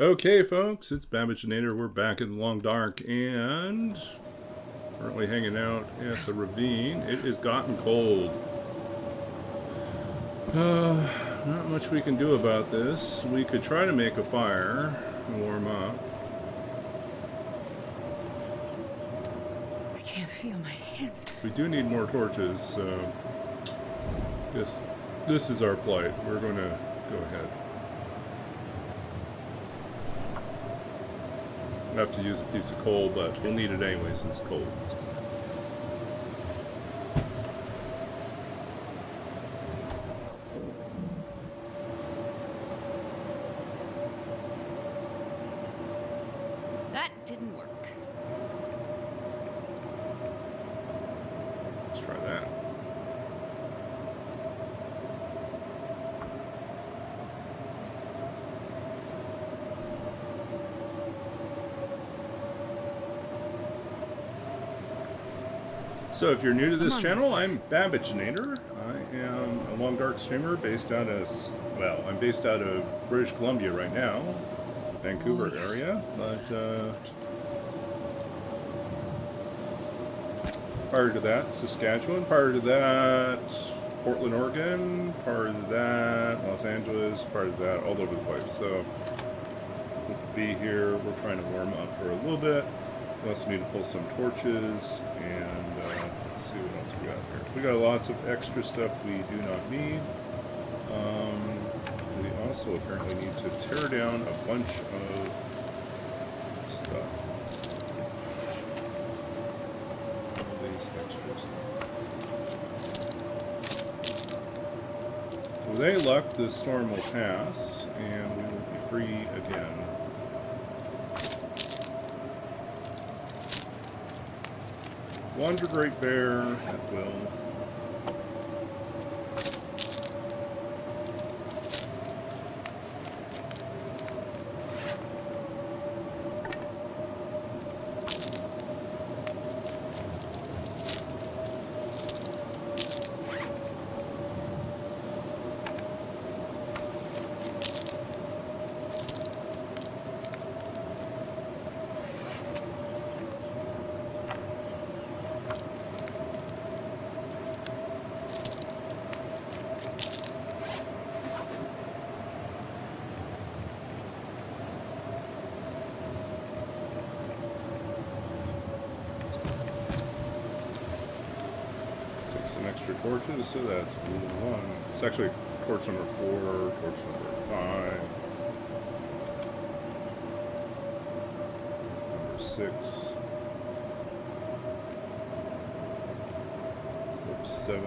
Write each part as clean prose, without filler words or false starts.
Okay, folks, it's Babbaginator. We're back in the long dark and currently hanging out at the ravine. It has gotten cold. Not much we can do about this. We could try to make a fire and warm up. I can't feel my hands. We do need more torches, so this is our plight. We're going to go ahead. I have to use a piece of coal, but we'll need it anyway since it's cold. That didn't work. Let's try that. So if you're new to this channel, I'm Babbaginator. I am a long dark streamer based out of, well, I'm based out of British Columbia right now, Vancouver area, but prior to that, Saskatchewan, prior to that, Portland, Oregon, prior to that, Los Angeles, prior to that, all over the place. So we'll be here, we're trying to warm up for a little bit. We also need to pull some torches, and let's see what else we got here. We got lots of extra stuff we do not need. We also apparently need to tear down a bunch of stuff. All these extra stuff. With any luck, the storm will pass, and we will be free again. Wander Great Bear at will. Some extra torches, so that's one. It's actually torch number 4, torch number 5, number 6, torch 7,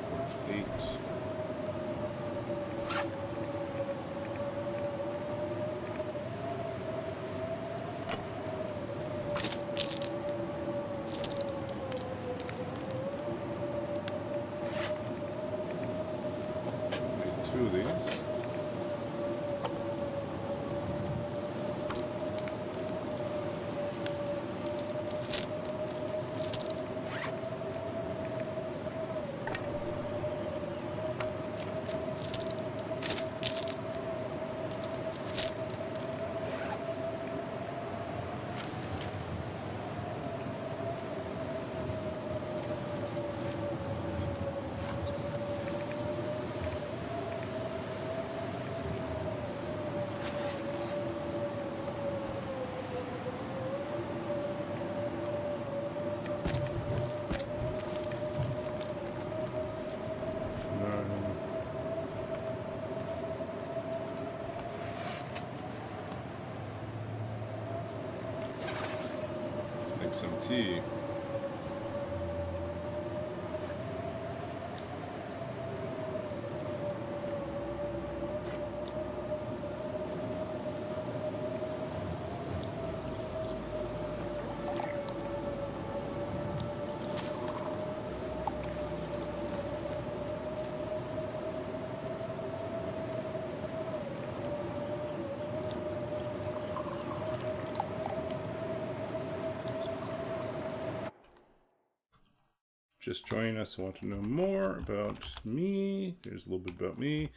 torch 8. Two of these. Make some tea. just joining us and want to know more about me, here's a little bit about me.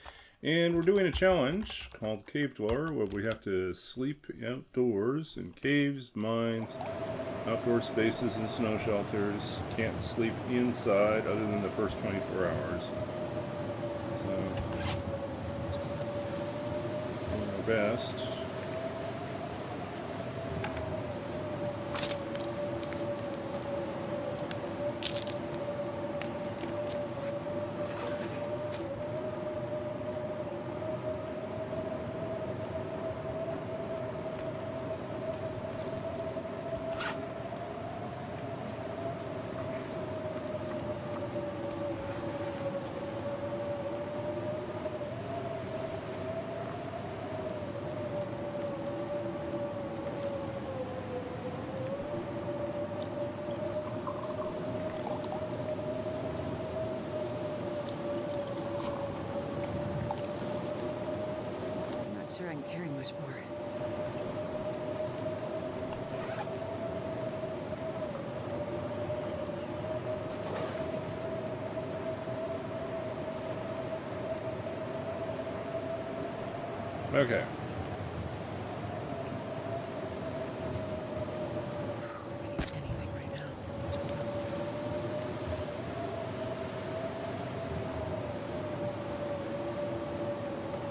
And we're doing a challenge called Cave Dweller, where we have to sleep outdoors in caves, mines, outdoor spaces, and snow shelters. Can't sleep inside other than the first 24 hours. So, doing our best. Sure I can carry much more. Okay. Anything right now.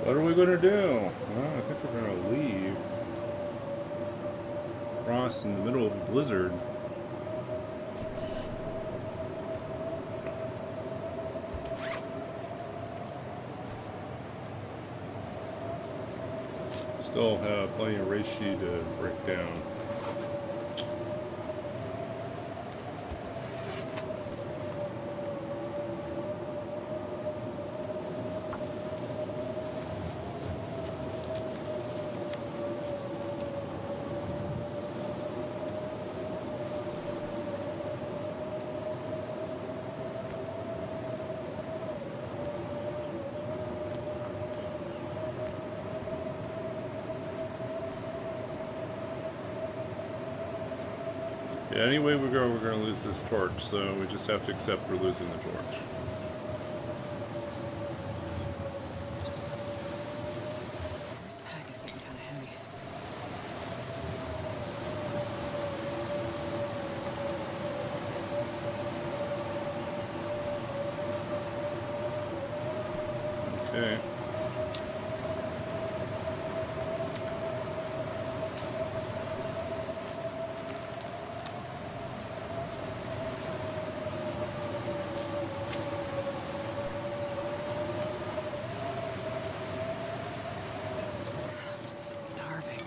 What are we going to do? Well, I think we're going to leave. Cross in the middle of a blizzard. Still have plenty of reishi to break down. Yeah, any way we go, we're going to lose this torch, so we just have to accept we're losing the torch. This pack is getting kind of heavy. Okay. I'm starving.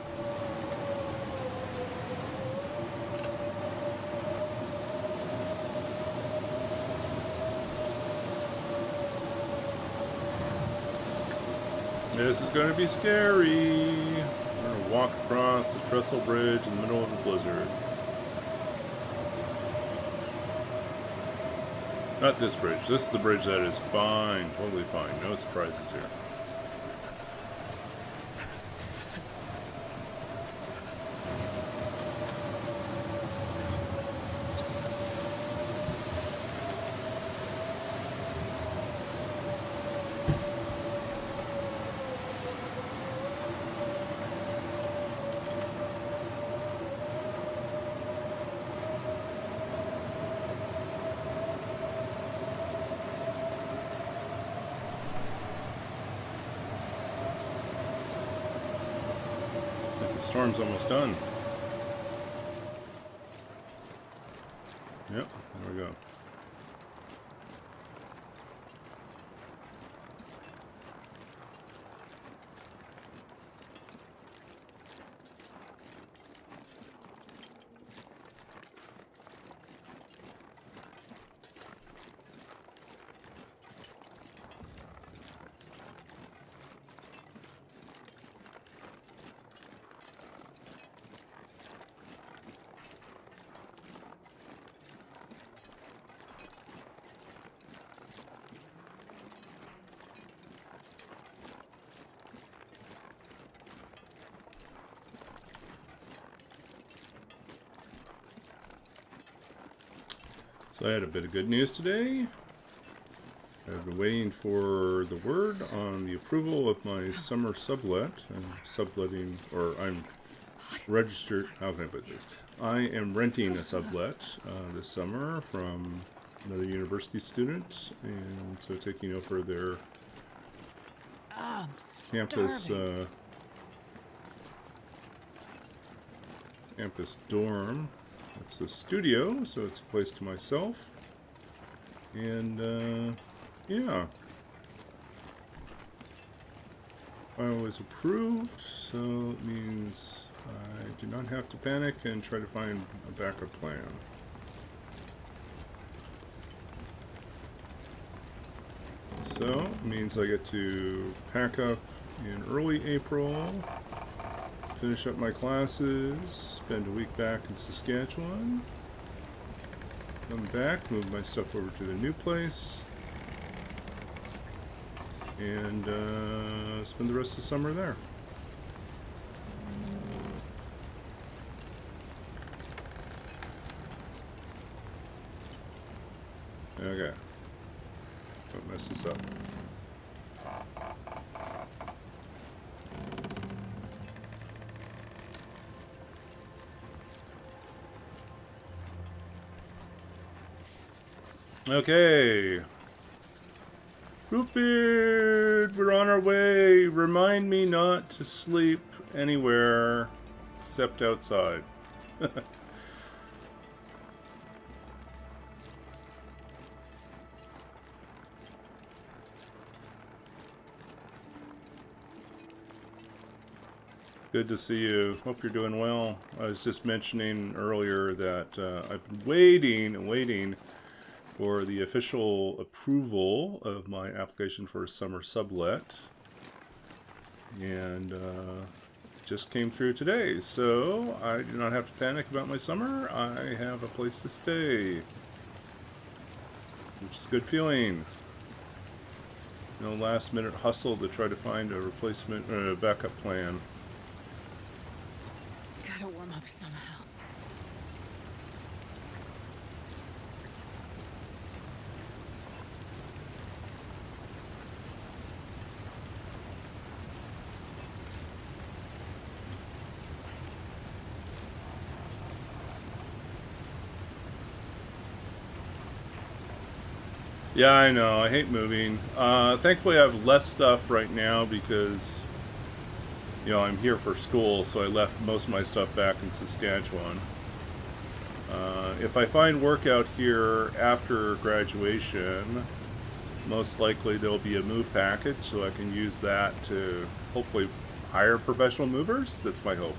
This is going to be scary. We're going to walk across the trestle bridge in the middle of a blizzard. Not this bridge. This is the bridge that is fine. Totally fine. No surprises here. The storm's almost done. Yep, there we go. So I had a bit of good news today. I've been waiting for the word on the approval of my summer sublet. I'm subletting, or I'm registered, how can I put this? I am renting a sublet this summer from another university student, and so taking over their I'm campus starving. campus dorm. It's a studio, so it's a place to myself. And yeah, I was approved, so it means I do not have to panic and try to find a backup plan. So it means I get to pack up in early April, finish up my classes, spend a week back in Saskatchewan, come back, move my stuff over to the new place, and spend the rest of the summer there. Okay. Don't mess this up. Okay. Rootbeard, we're on our way. Remind me not to sleep anywhere except outside. Good to see you. Hope you're doing well. I was just mentioning earlier that I've been waiting and waiting for the official approval of my application for a summer sublet. And just came through today, so I do not have to panic about my summer. I have a place to stay, which is a good feeling. No last minute hustle to try to find a replacement or a backup plan. Gotta warm up somehow. Yeah, I know. I hate moving. Thankfully, I have less stuff right now because, you know, I'm here for school, so I left most of my stuff back in Saskatchewan. If I find work out here after graduation, most likely there'll be a move package, so I can use that to hopefully hire professional movers. That's my hope.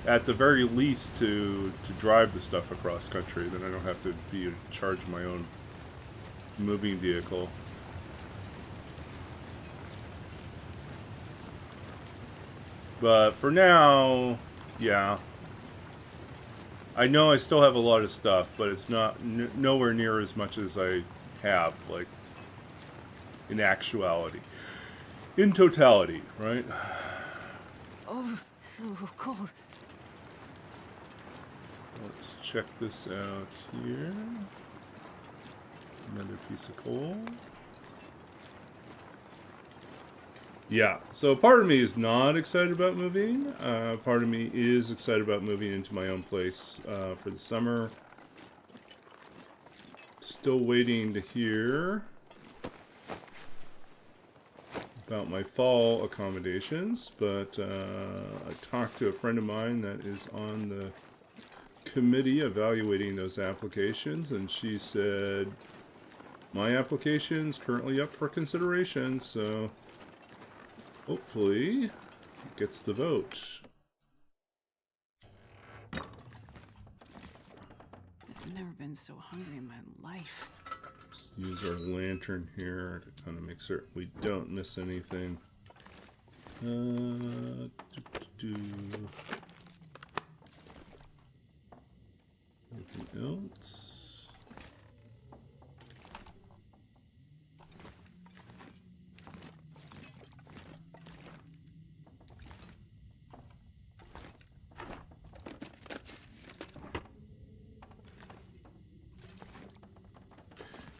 At the very least, to drive the stuff across country, then I don't have to be in charge of my own moving vehicle. But for now, yeah. I know I still have a lot of stuff, but it's not nowhere near as much as I have, like, in actuality. In totality, right? Oh, so cold. Let's check this out here. Another piece of coal. Yeah, so part of me is not excited about moving. Part of me is excited about moving into my own place for the summer. Still waiting to hear about my fall accommodations, but I talked to a friend of mine that is on the committee evaluating those applications, and she said my application's currently up for consideration, so hopefully it gets the vote. I've never been so hungry in my life. Let's use our lantern here to kind of make certain we don't miss anything. Anything else?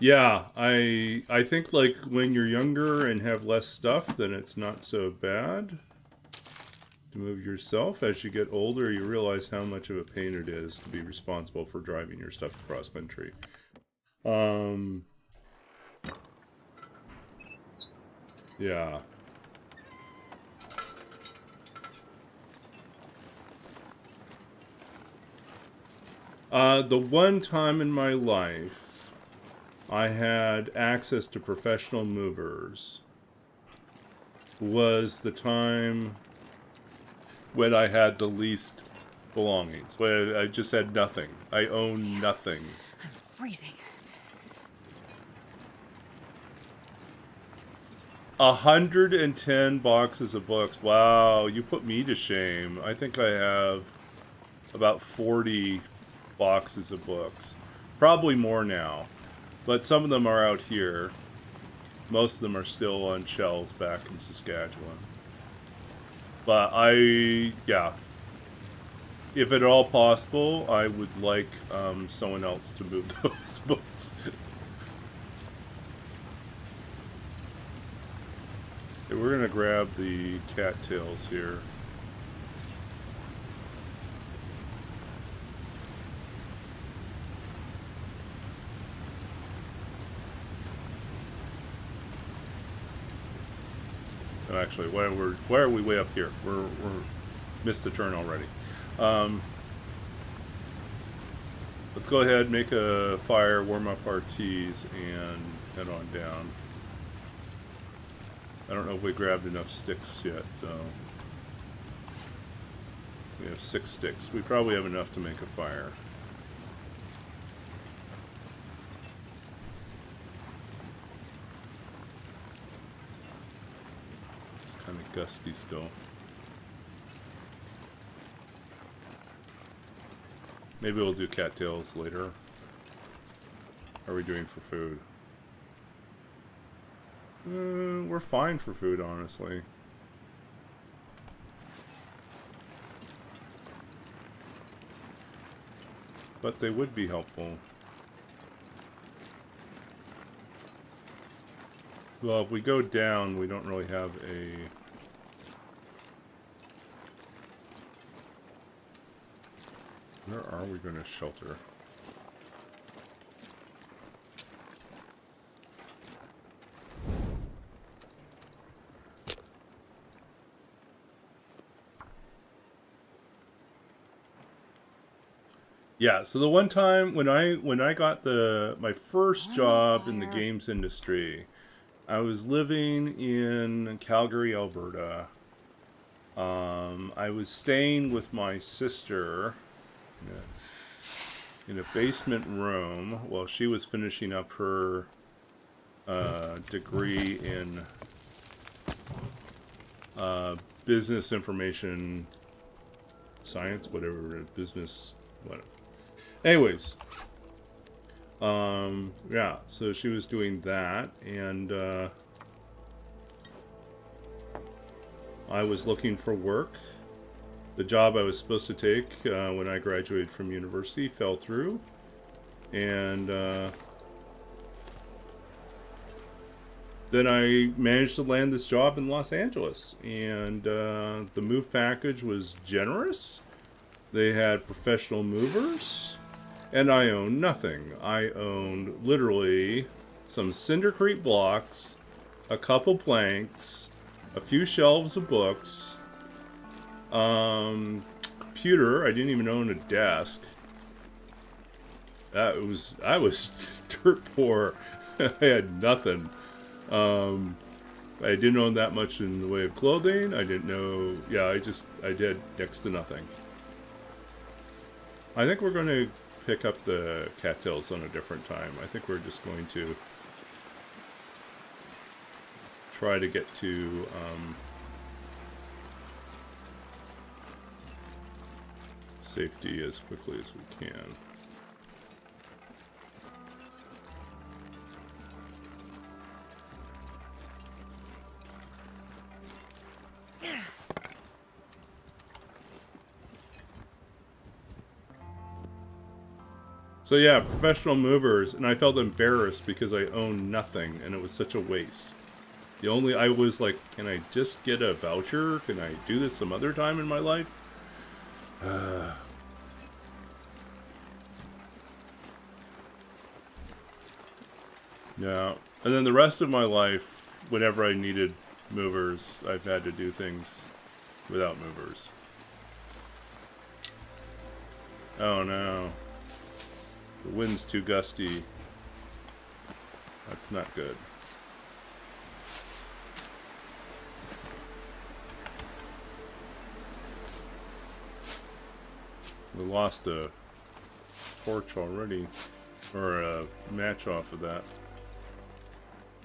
Yeah, I think like when you're younger and have less stuff, then it's not so bad to move yourself. As you get older, you realize how much of a pain it is to be responsible for driving your stuff across country. Um, yeah. The one time in my life I had access to professional movers was the time when I had the least belongings. When I just had nothing. I own nothing. I'm freezing. 110 boxes of books. Wow, you put me to shame. I think I have about 40 boxes of books. Probably more now. But some of them are out here. Most of them are still on shelves back in Saskatchewan. But yeah. If at all possible, I would like someone else to move those books. Okay, we're gonna grab the cattails here. Oh, actually, why are we way up here? We're missed the turn already. Let's go ahead, make a fire, warm up our teas, and head on down. I don't know if we grabbed enough sticks yet. We have 6 sticks. We probably have enough to make a fire. It's kind of gusty still. Maybe we'll do cattails later. How are we doing for food? We're fine for food, honestly. But they would be helpful. Well, if we go down, we don't really have a... Where are we going to shelter? Yeah, so the one time when I got my first job in the games industry, I was living in Calgary, Alberta. I was staying with my sister in a basement room while she was finishing up her degree in business information science, whatever, business, whatever. Anyways, yeah, so she was doing that, and I was looking for work. The job I was supposed to take when I graduated from university fell through, and then I managed to land this job in Los Angeles, and the move package was generous. They had professional movers, and I owned nothing. I owned literally some Cindercrete blocks, a couple planks, a few shelves of books, computer. I didn't even own a desk. I was dirt poor. I had nothing. I didn't own that much in the way of clothing. I didn't know. Yeah, I did next to nothing. I think we're going to pick up the cattails on a different time. I think we're just going to try to get to safety as quickly as we can. So yeah, professional movers, and I felt embarrassed because I owned nothing, and it was such a waste. I was like, can I just get a voucher? Can I do this some other time in my life? Yeah. And then the rest of my life, whenever I needed movers, I've had to do things without movers. Oh no. The wind's too gusty. That's not good. We lost a torch already. Or a match off of that.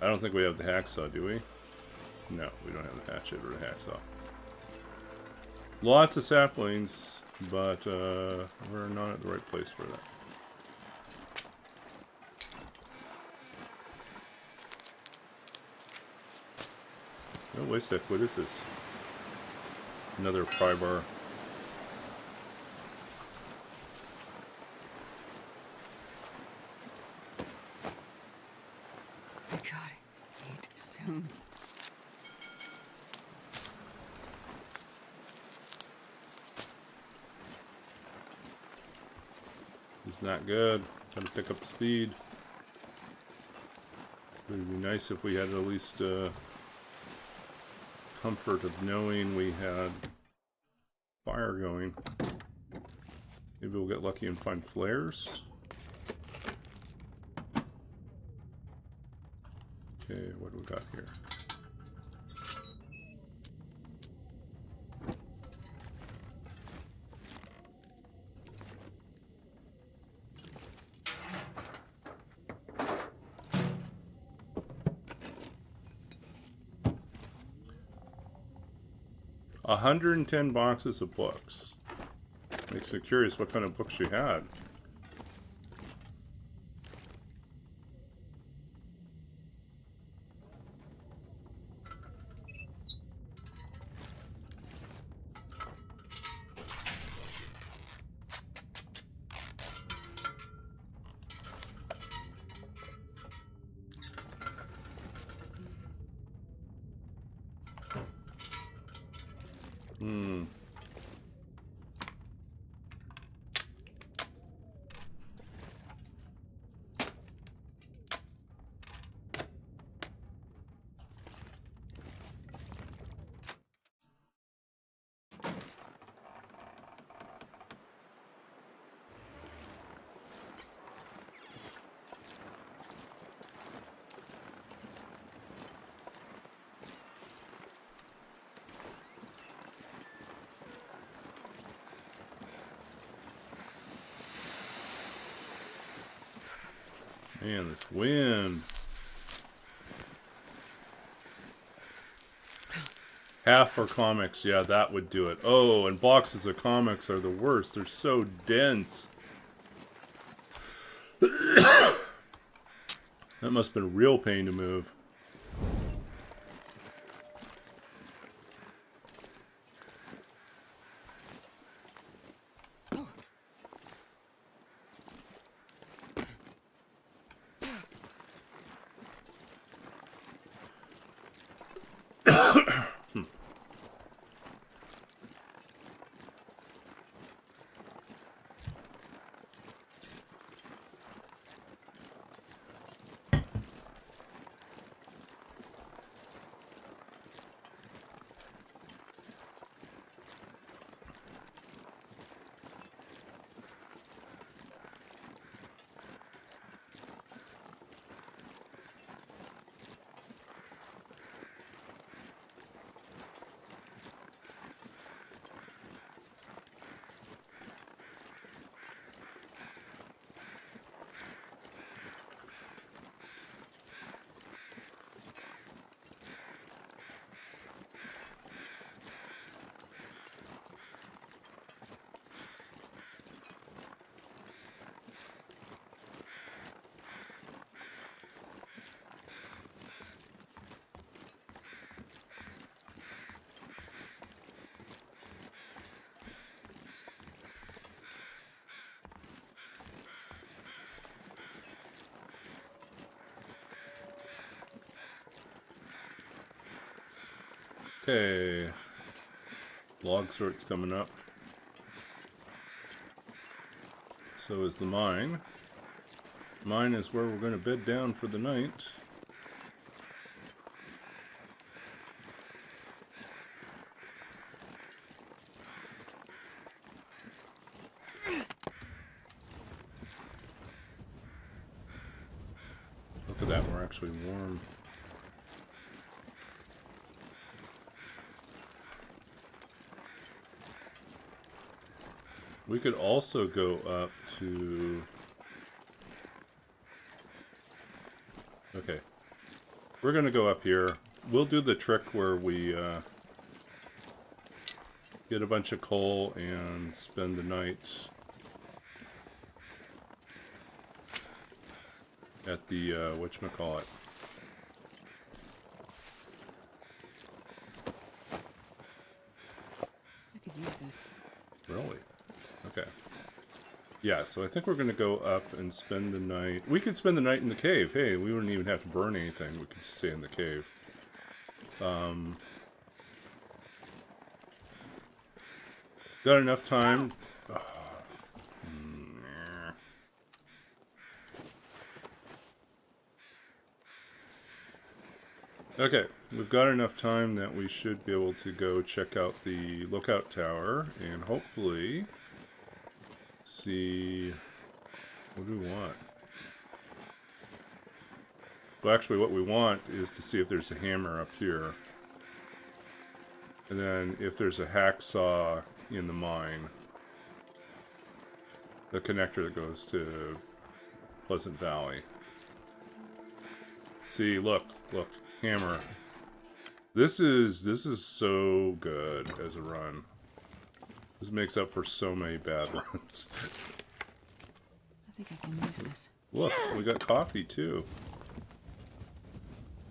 I don't think we have the hacksaw, do we? No, we don't have the hatchet or the hacksaw. Lots of saplings, but we're not at the right place for that. Oh, wait a sec, what is this? Another pry bar. I gotta eat soon. It's not good. Trying to pick up speed. It would be nice if we had at least comfort of knowing we had fire going. Maybe we'll get lucky and find flares. Okay, what do we got here? $110 boxes of books. Makes me curious what kind of books you had. Man, this wind. Half for comics, yeah, that would do it. Oh, and boxes of comics are the worst. They're so dense. That must have been a real pain to move. Okay. Log sort's coming up. So is the mine. Mine is where we're going to bed down for the night. Look at that, we're actually warm. We could also go up to... Okay. We're going to go up here. We'll do the trick where we get a bunch of coal and spend the night at the, whatchamacallit. I could use this. Really? Okay. Yeah, so I think we're going to go up and spend the night. We could spend the night in the cave. Hey, we wouldn't even have to burn anything. We could just stay in the cave. Got enough time. Okay, we've got enough time that we should be able to go check out the lookout tower and hopefully see... What do we want? Well, actually what we want is to see if there's a hammer up here. And then if there's a hacksaw in the mine. The connector that goes to Pleasant Valley. See, look, hammer. This is so good as a run. This makes up for so many bad runs. I think I can use this. Look, we got coffee too.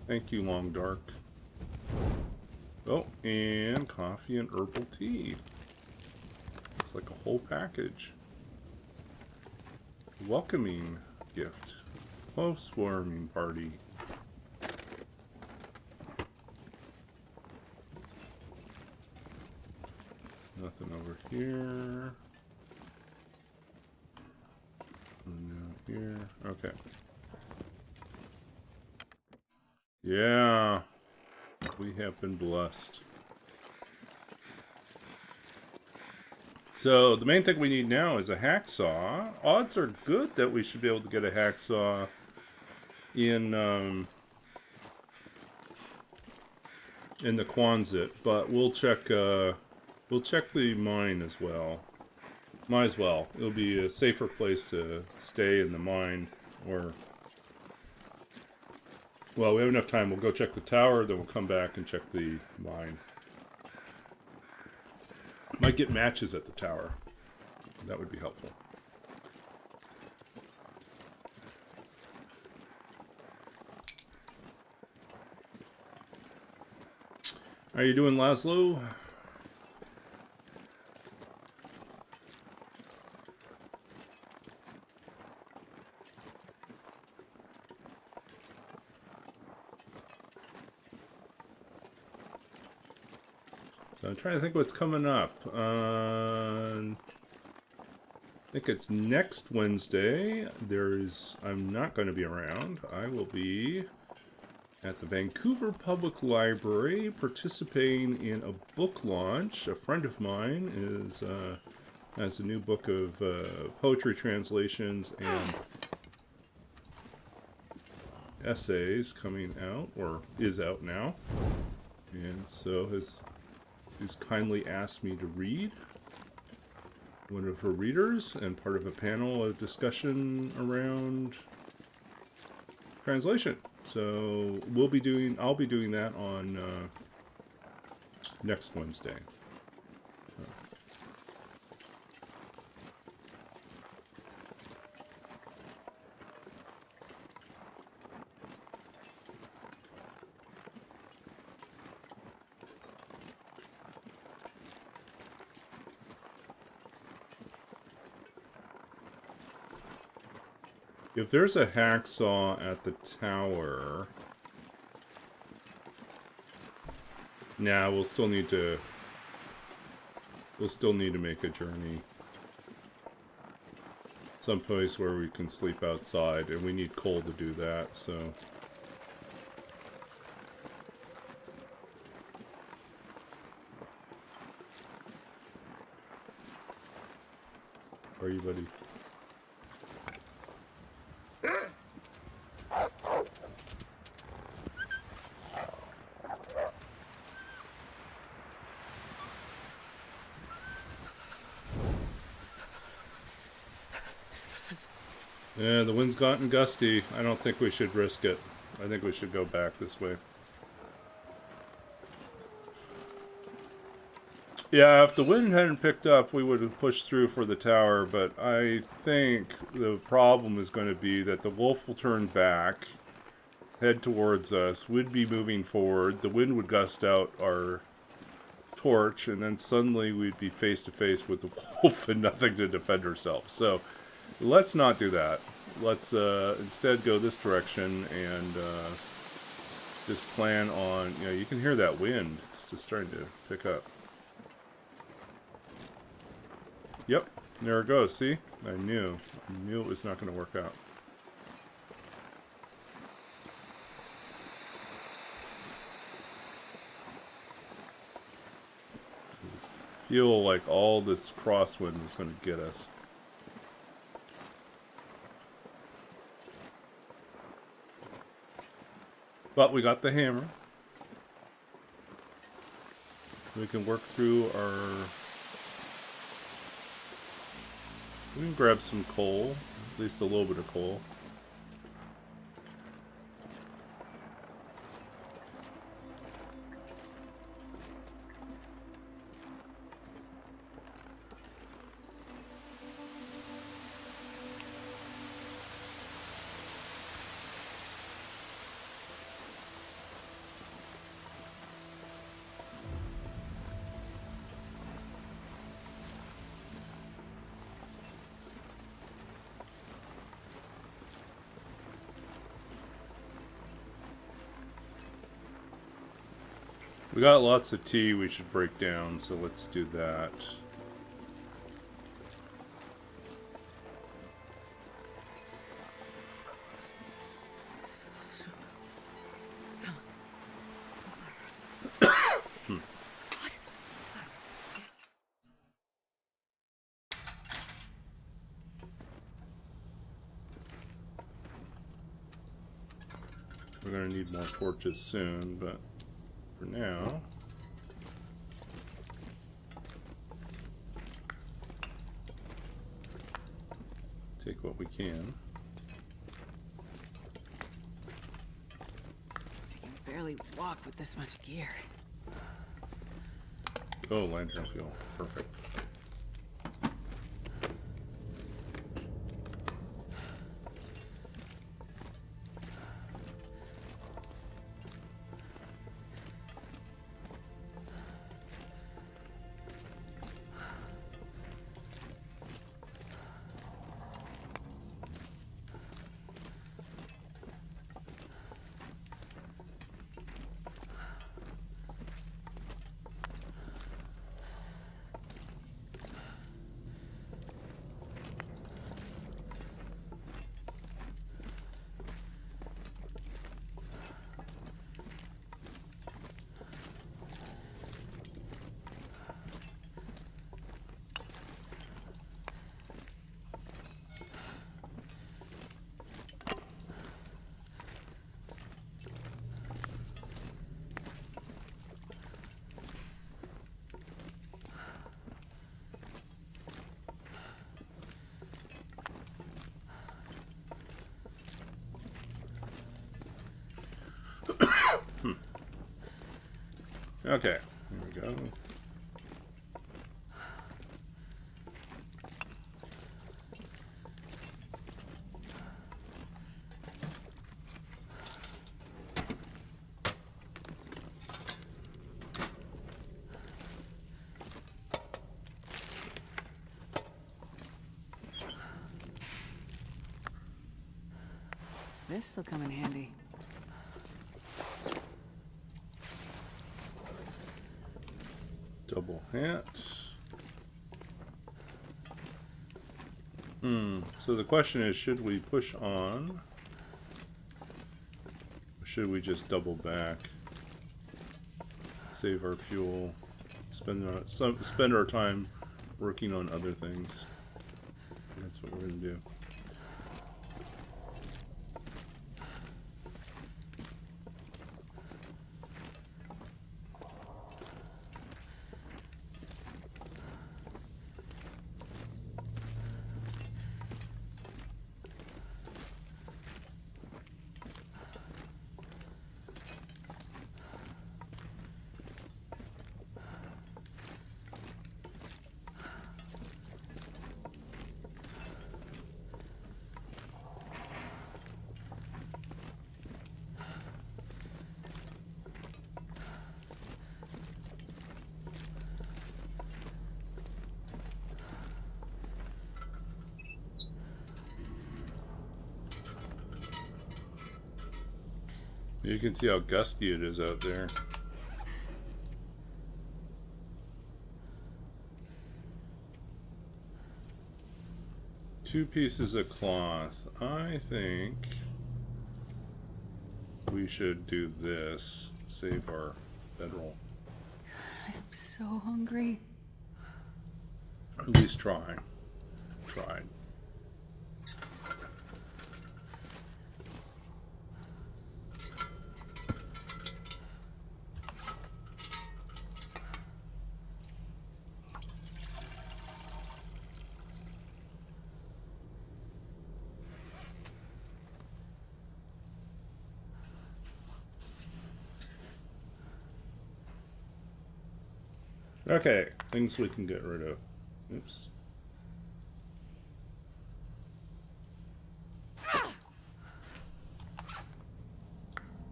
Thank you, Long Dark. Oh, and coffee and herbal tea. It's like a whole package. Welcoming gift. Housewarming party. Nothing over here. No here. Okay. Yeah. We have been blessed. So, the main thing we need now is a hacksaw. Odds are good that we should be able to get a hacksaw in the Quonset, but we'll check the mine as well. Might as well. It'll be a safer place to stay in the mine, or... Well, we have enough time. We'll go check the tower, then we'll come back and check the mine. Might get matches at the tower. That would be helpful. How you doing, Laszlo? So I'm trying to think what's coming up. I think it's next Wednesday. I'm not going to be around. I will be at the Vancouver Public Library participating in a book launch. A friend of mine has a new book of poetry translations and essays coming out, or is out now. And so he's kindly asked me to read one of her readers and part of a panel of discussion around translation. So I'll be doing that on next Wednesday. If there's a hacksaw at the tower, Nah, we'll still need to make a journey. Someplace where we can sleep outside, and we need coal to do that, so... Where are you, buddy? Yeah, the wind's gotten gusty. I don't think we should risk it. I think we should go back this way. Yeah, if the wind hadn't picked up, we would have pushed through for the tower, but I think the problem is going to be that the wolf will turn back, head towards us, we'd be moving forward, the wind would gust out our torch, and then suddenly we'd be face to face with the wolf and nothing to defend ourselves. So let's not do that. Let's instead go this direction and just plan on, you know, you can hear that wind. It's just starting to pick up. Yep, there it goes. See? I knew it was not going to work out. I just feel like all this crosswind is going to get us. But we got the hammer. We can work through our... We can grab some coal, at least a little bit of coal. We got lots of tea we should break down, so let's do that. We're gonna need more torches soon, but for now, take what we can. I can barely walk with this much gear. Oh, lantern fuel. Perfect. Okay, here we go. This'll come in handy. Double hat. So the question is, should we push on? Or should we just double back? Save our fuel. Spend our time working on other things. That's what we're going to do. You can see how gusty it is out there. Two pieces of cloth. I think we should do this. Save our bedroll. I'm so hungry. At least try. Tried. Okay, things we can get rid of. Oops.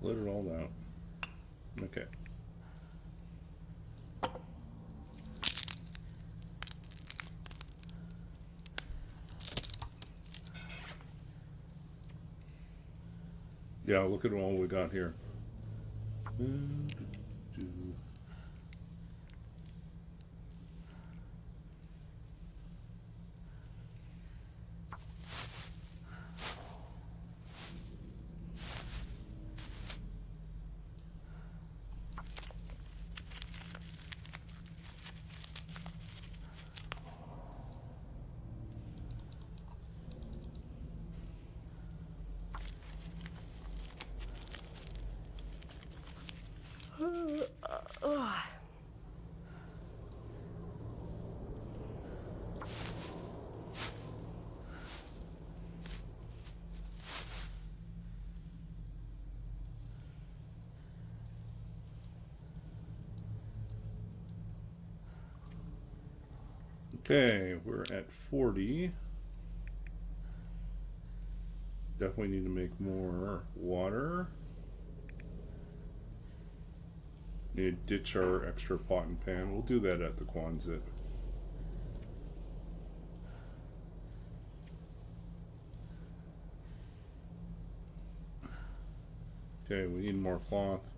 Let it all out. Okay. Yeah, look at all we got here. Okay, we're at 40. Definitely need to make more water. Need to ditch our extra pot and pan. We'll do that at the Quonset. Okay, we need more cloth.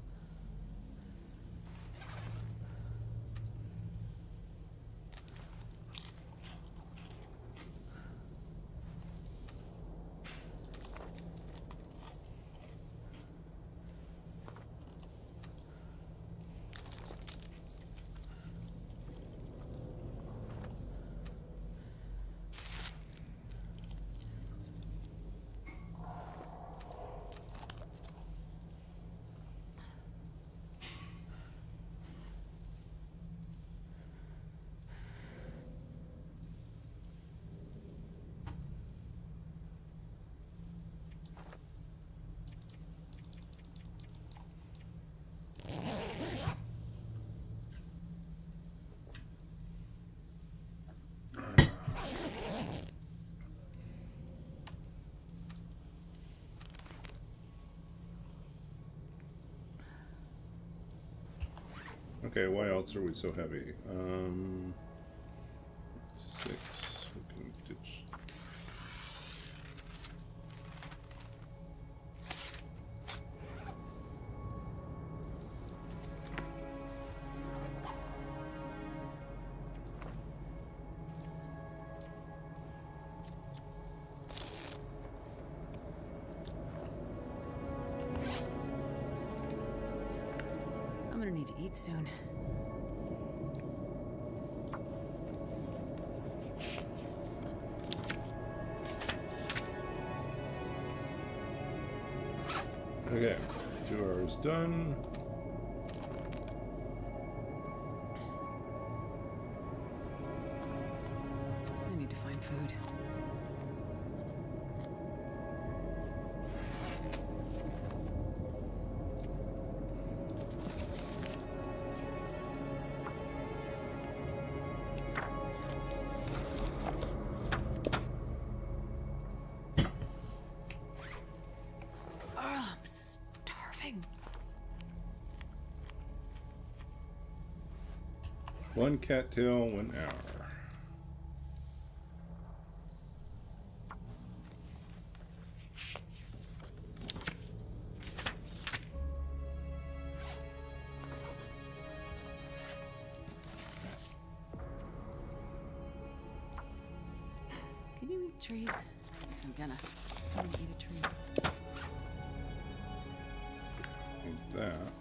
Okay, why else are we so heavy? 6. We can ditch. need to eat soon. Okay, 2 hours done. I need to find food. I'm starving. 1 cattail, 1 hour. Can you eat trees? Because I'm gonna eat a tree. Need that.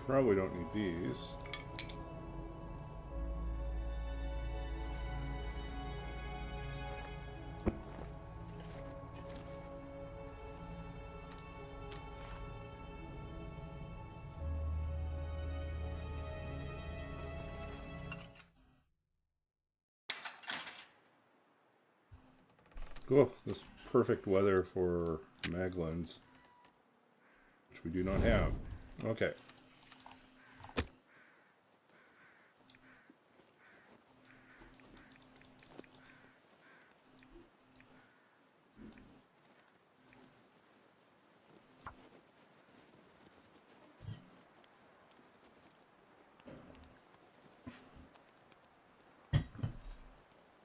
Probably don't need these. Oh, this perfect weather for Maglins, which we do not have. Okay.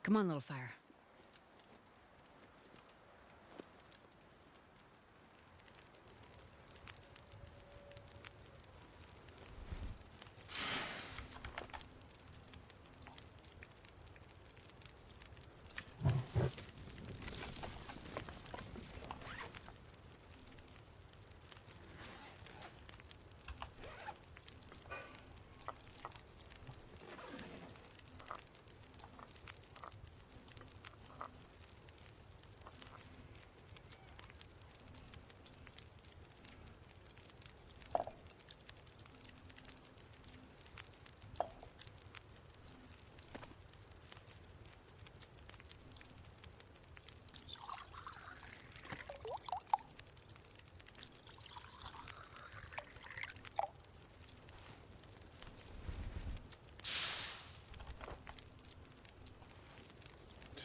Come on, little fire.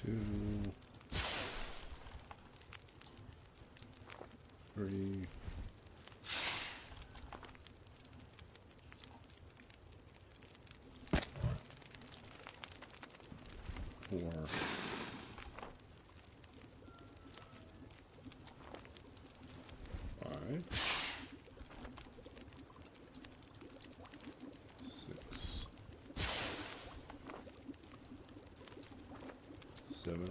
Two, three, four, five, 6, 7,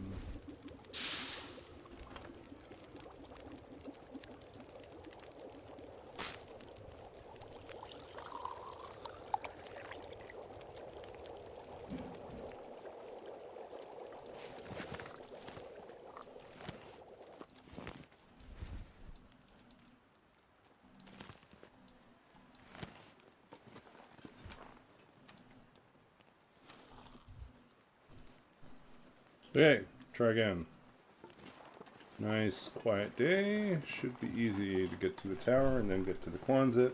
okay, try again. Nice quiet day. Should be easy to get to the tower and then get to the Quonset.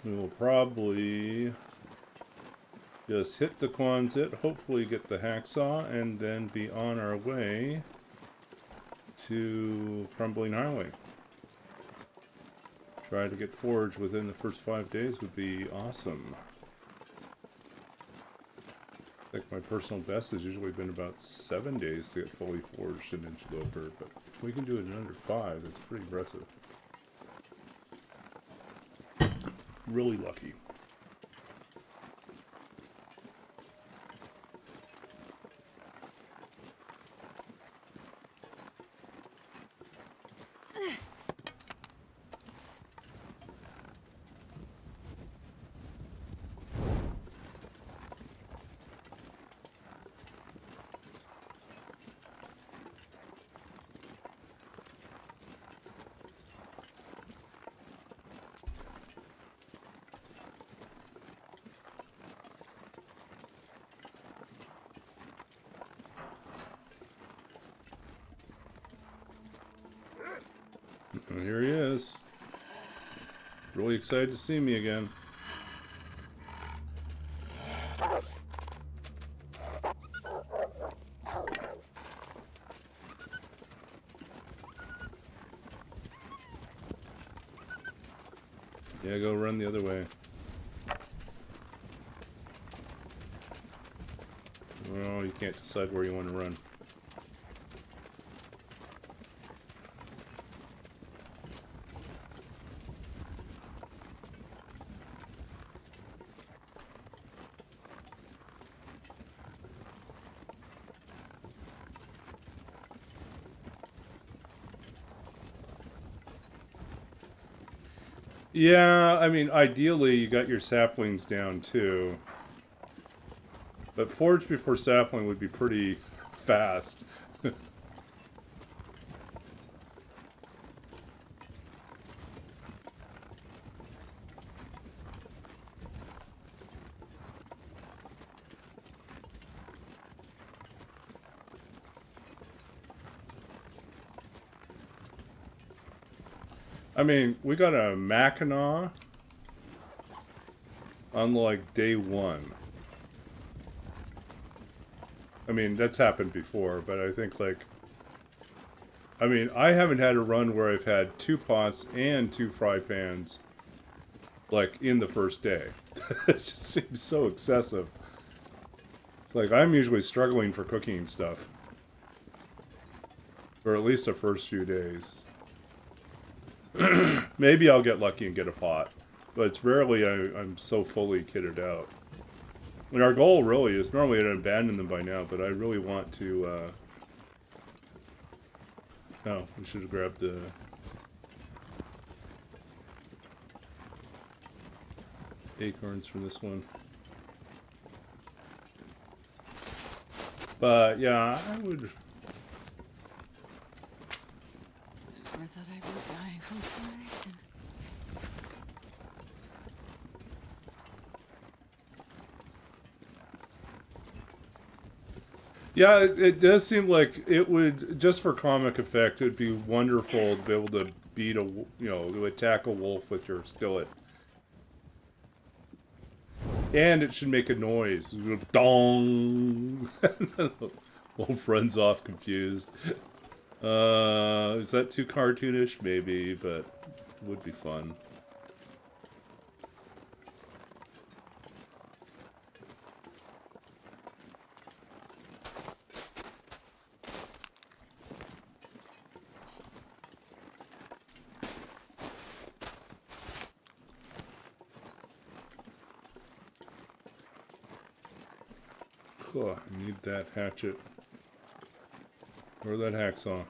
We will probably just hit the Quonset, hopefully get the hacksaw, and then be on our way to Crumbling Highway. Try to get foraged within the first 5 days would be awesome. I think my personal best has usually been about 7 days to get fully foraged in Outerloper, but if we can do it in under 5, it's pretty impressive. Really lucky. And here he is. Really excited to see me again. Yeah, go run the other way. Well, you can't decide where you want to run. Yeah, I mean, ideally you got your saplings down too. But forge before sapling would be pretty fast. I mean, we got a Mackinac on like day 1. I mean, that's happened before, but I think like... I mean, I haven't had a run where I've had 2 pots and 2 fry pans, like, in the first day. It just seems so excessive. It's like, I'm usually struggling for cooking stuff. Or at least the first few days. Maybe I'll get lucky and get a pot. But it's rarely I'm so fully kitted out. And our goal really is, normally I'd abandon them by now, but I really want to, oh, we should have grabbed the... acorns from this one. But, yeah, I would... Never thought I'd be dying from starvation. Yeah, it does seem like it would, just for comic effect, it'd be wonderful to be able to beat a, you know, to attack a wolf with your skillet. And it should make a noise. Dong! Wolf runs off confused. Is that too cartoonish? Maybe, but it would be fun. Oh, I need that hatchet. Or that hacksaw.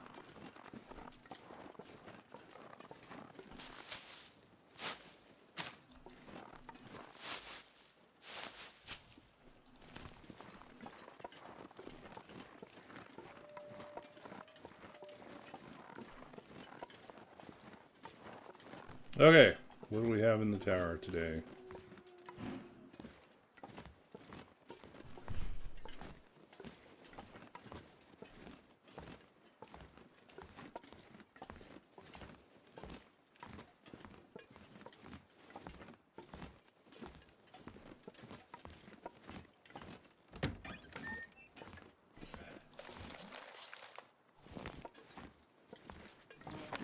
Okay, what do we have in the tower today?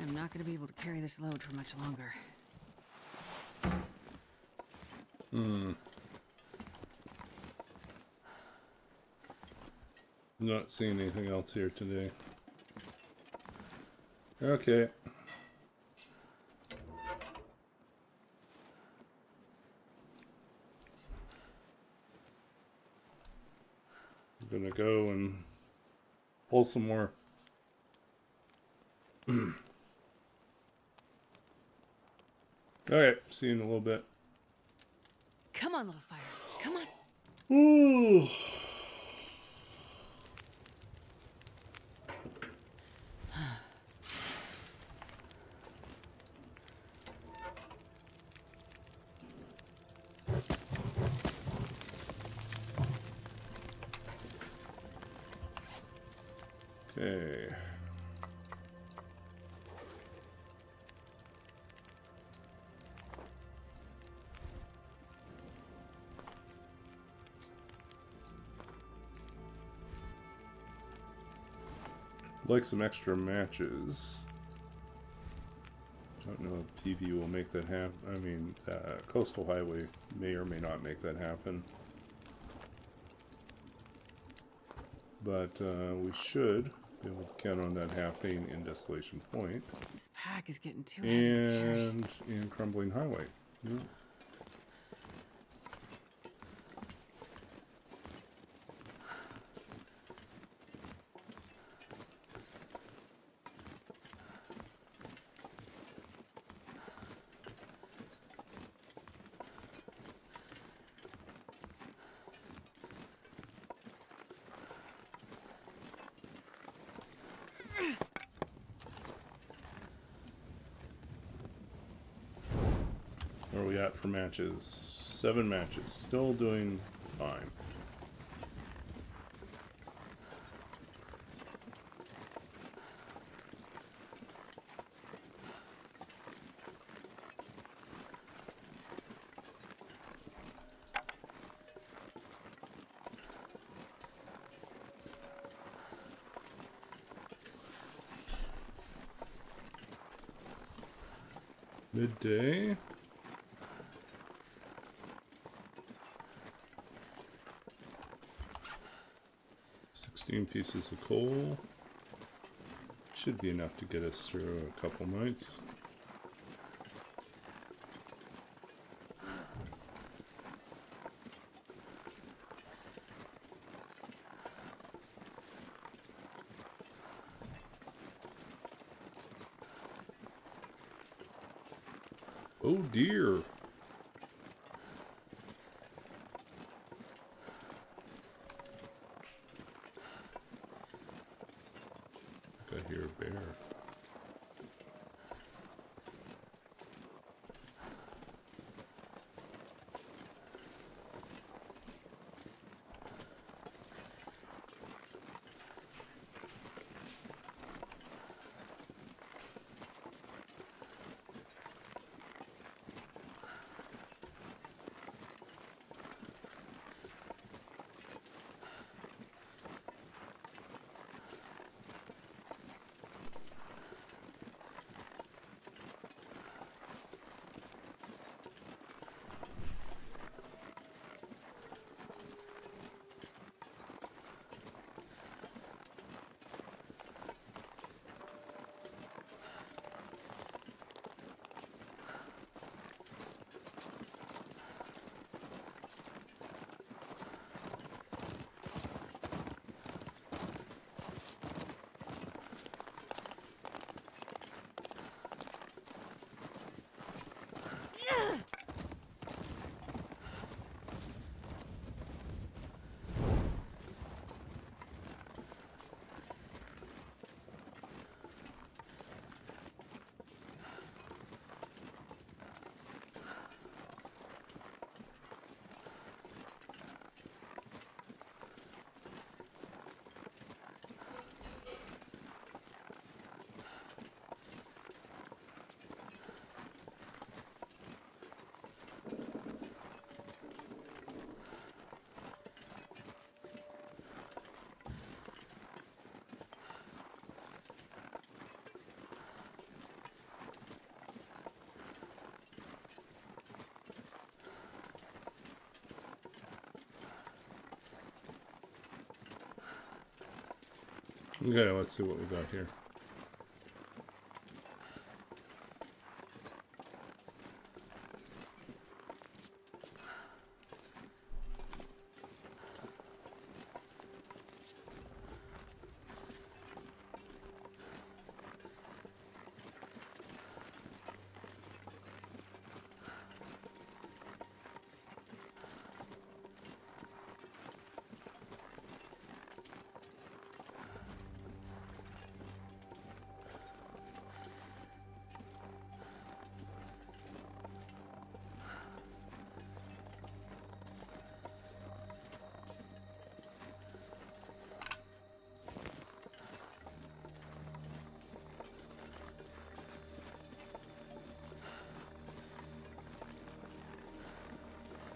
I'm not going to be able to carry this load for much longer. I'm not seeing anything else here today. Okay. I'm gonna go and pull some more. Okay, see you in a little bit. Come on, little fire. Come on. Ooh. Okay. Like some extra matches. Don't know if TV will make that happen. I mean, Coastal Highway may or may not make that happen. But we should be able to count on that happening in Desolation Point. This pack is getting too heavy to carry. And in Crumbling Highway. Yeah. Where are we at for matches? 7 matches. Still doing fine. Midday. 16 pieces of coal. Should be enough to get us through a couple nights. Oh dear. I hear a bear. Okay, let's see what we got here.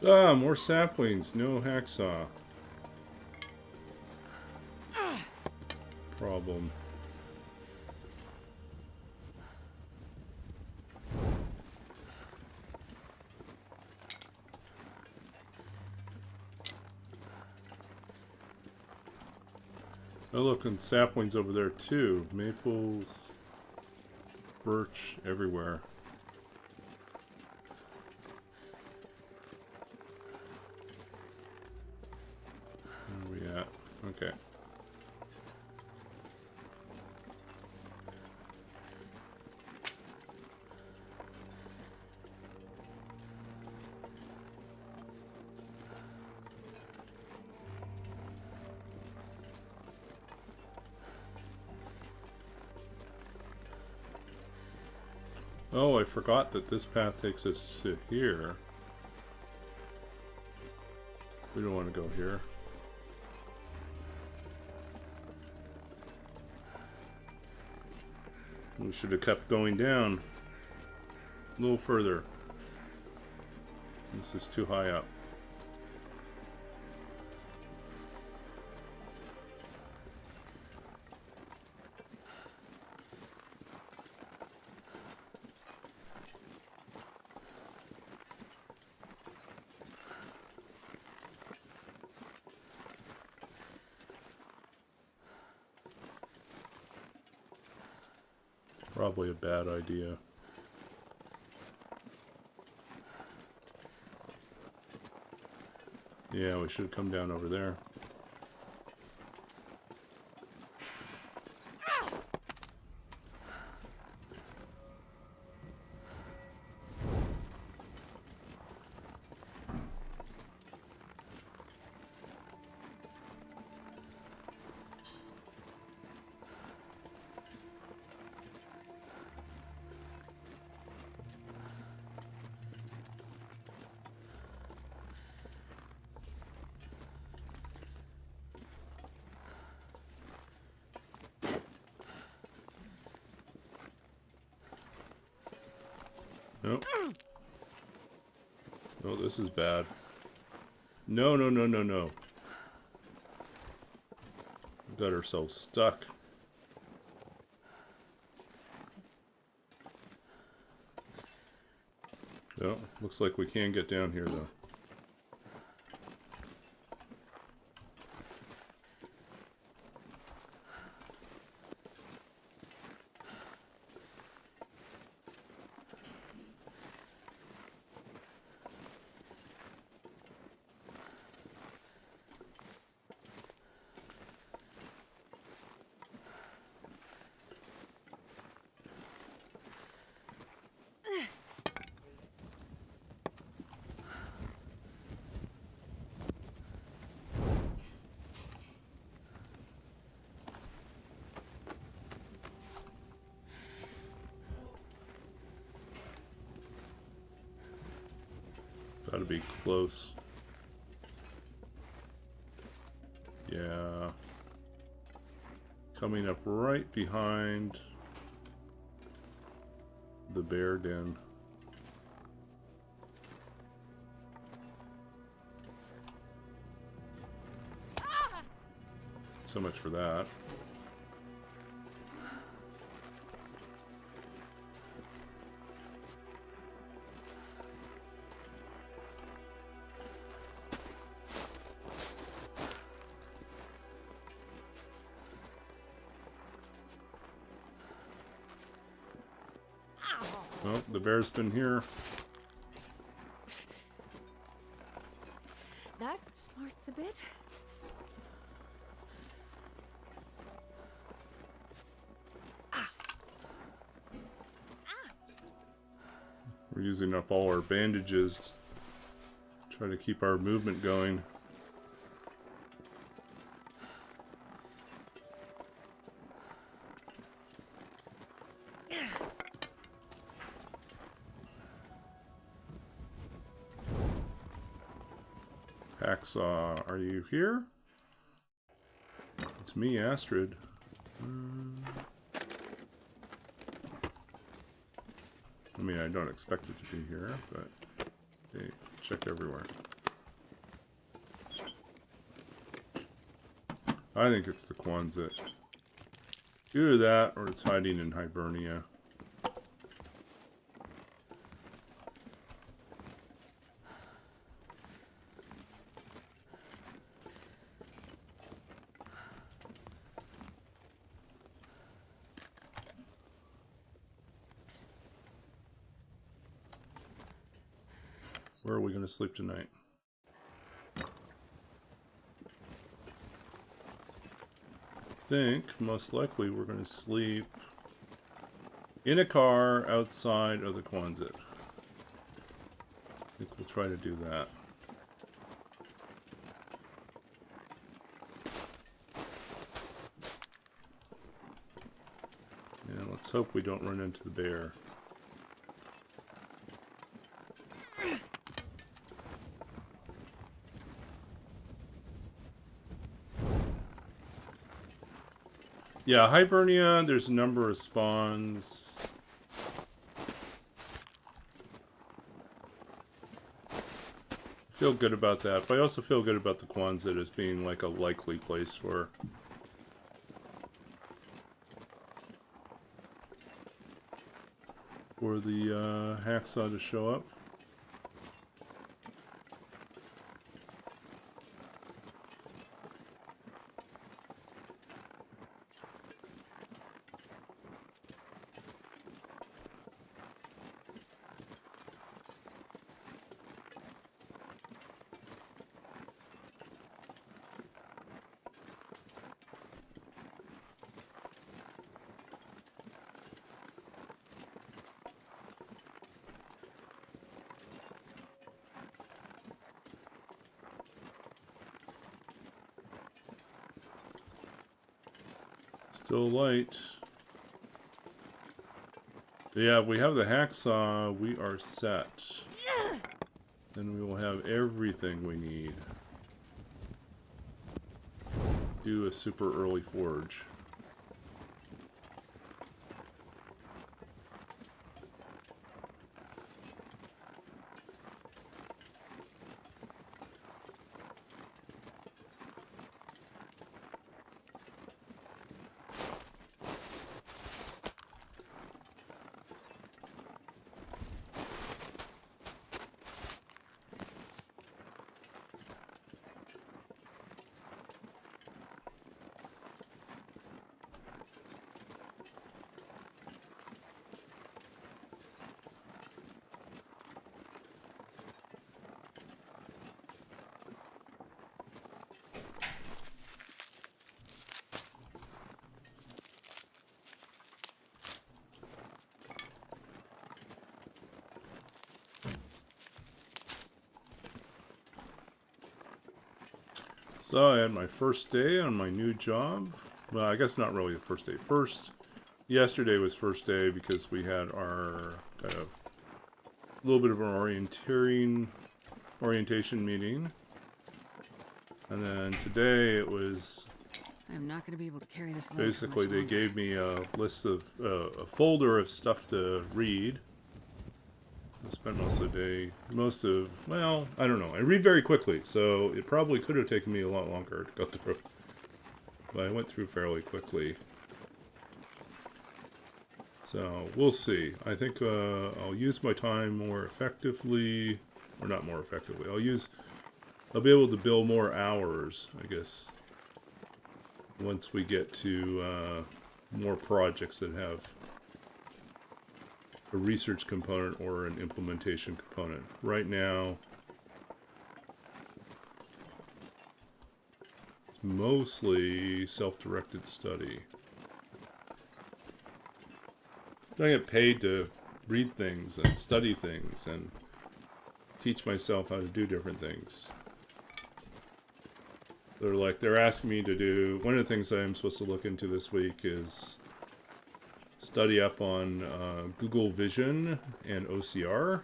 Ah, more saplings. No hacksaw. Problem. Oh look, and saplings over there too. Maples, birch, everywhere. Where are we at? Okay. Oh, I forgot that this path takes us to here. We don't want to go here. We should have kept going down a little further. This is too high up. Probably a bad idea. Yeah, we should have come down over there. Nope. No, this is bad. No, no, no, no, no. We got ourselves stuck. No, looks like we can get down here though. Gotta be close. Yeah. Coming up right behind the bear den. So much for that. Oh, the bear's been here. That smarts a bit. We're using up all our bandages. Try to keep our movement going. Hacksaw, are you here? It's me, Astrid. I mean, I don't expect it to be here, but hey, check everywhere. I think it's the Quonset. Either that, or it's hiding in Hibernia. Where are we going to sleep tonight? I think most likely we're going to sleep in a car outside of the Quonset. I think we'll try to do that. And let's hope we don't run into the bear. Yeah, Hibernia, there's a number of spawns. Feel good about that, but I also feel good about the Quonset as being like a likely place for the hacksaw to show up. Still light. Yeah, if we have the hacksaw, we are set. Then we will have everything we need. Do a super early forge. So I had my first day on my new job. Well, I guess not really the first day. Yesterday was first day because we had our kind of little bit of an orientation meeting. And then today it was I'm not going to be able to carry this load. basically they gave me a list of a folder of stuff to read. I spent most of the day, well, I don't know. I read very quickly, so it probably could have taken me a lot longer to go through. But I went through fairly quickly. So, we'll see. I think I'll use my time more effectively. Or not more effectively. I'll be able to bill more hours, I guess. Once we get to more projects that have a research component or an implementation component. Right now, it's mostly self-directed study. I get paid to read things and study things and teach myself how to do different things. They're asking me to do, one of the things I'm supposed to look into this week is study up on Google Vision and OCR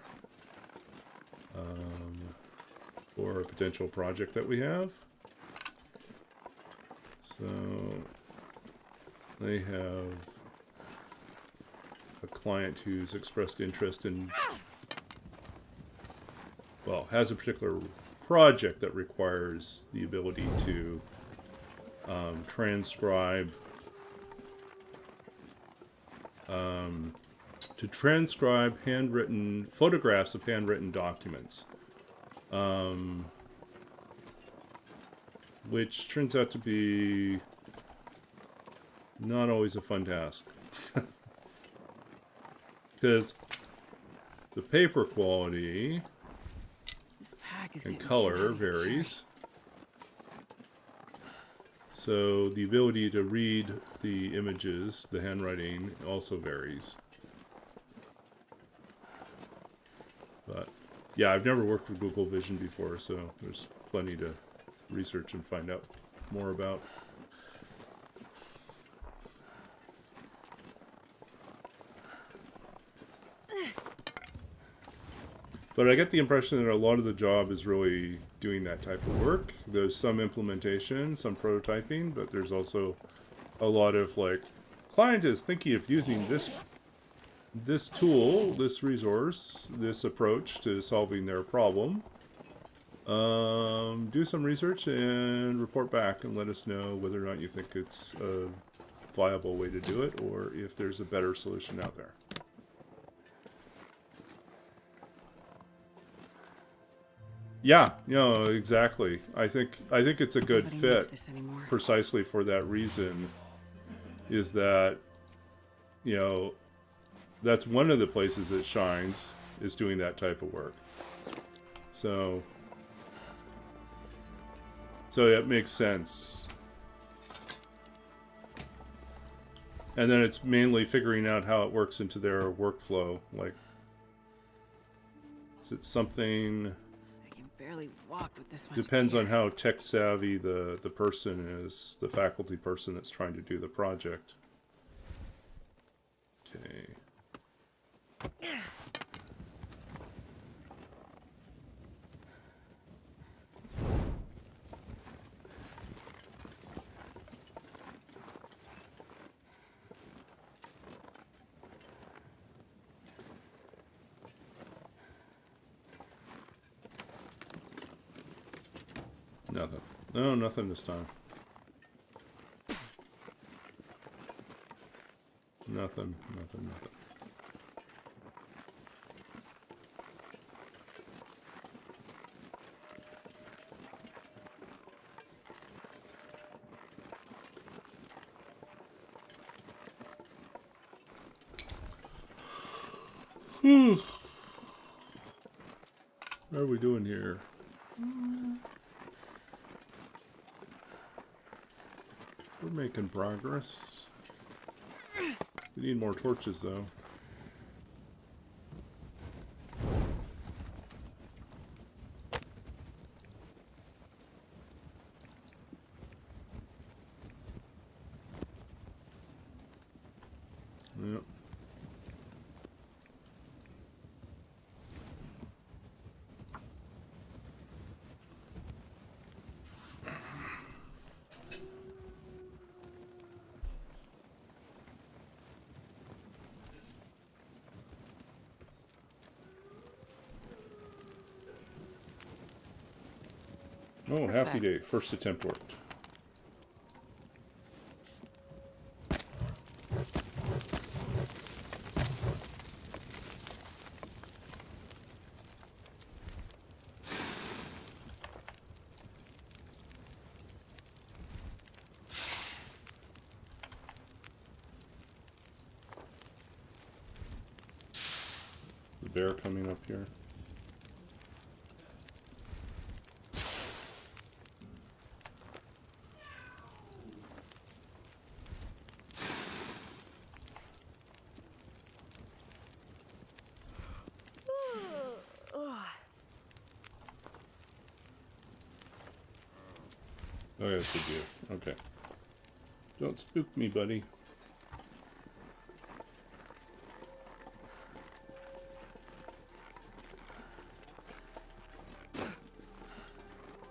for a potential project that we have. So they have a client who's expressed interest in, well, has a particular project that requires the ability to transcribe handwritten photographs of handwritten documents, which turns out to be not always a fun task. Because the paper quality He's and getting too color heavy to carry. varies. So the ability to read the images, the handwriting, also varies. But yeah, I've never worked with Google Vision before, so there's plenty to research and find out more about. But I get the impression that a lot of the job is really doing that type of work. There's some implementation, some prototyping, but there's also a lot of like, client is thinking of using this tool, this resource, this approach to solving their problem. Do some research and report back and let us know whether or not you think it's a viable way to do it, or if there's a better solution out there. Yeah, exactly. I think it's a good Nobody fit needs this anymore. precisely for that reason. Is that, that's one of the places it shines, is doing that type of work. So it makes sense. And then it's mainly figuring out how it works into their workflow. Like, is it something... I can barely walk with this much Depends gear. on how tech savvy the person is, the faculty person that's trying to do the project. Okay. Nothing. No, nothing this time. Nothing. How are we doing here? We're making progress. We need more torches, though. Yep. Oh, happy day. First attempt worked. The bear coming up here. Oh, yes, we do. Okay. Don't spook me, buddy.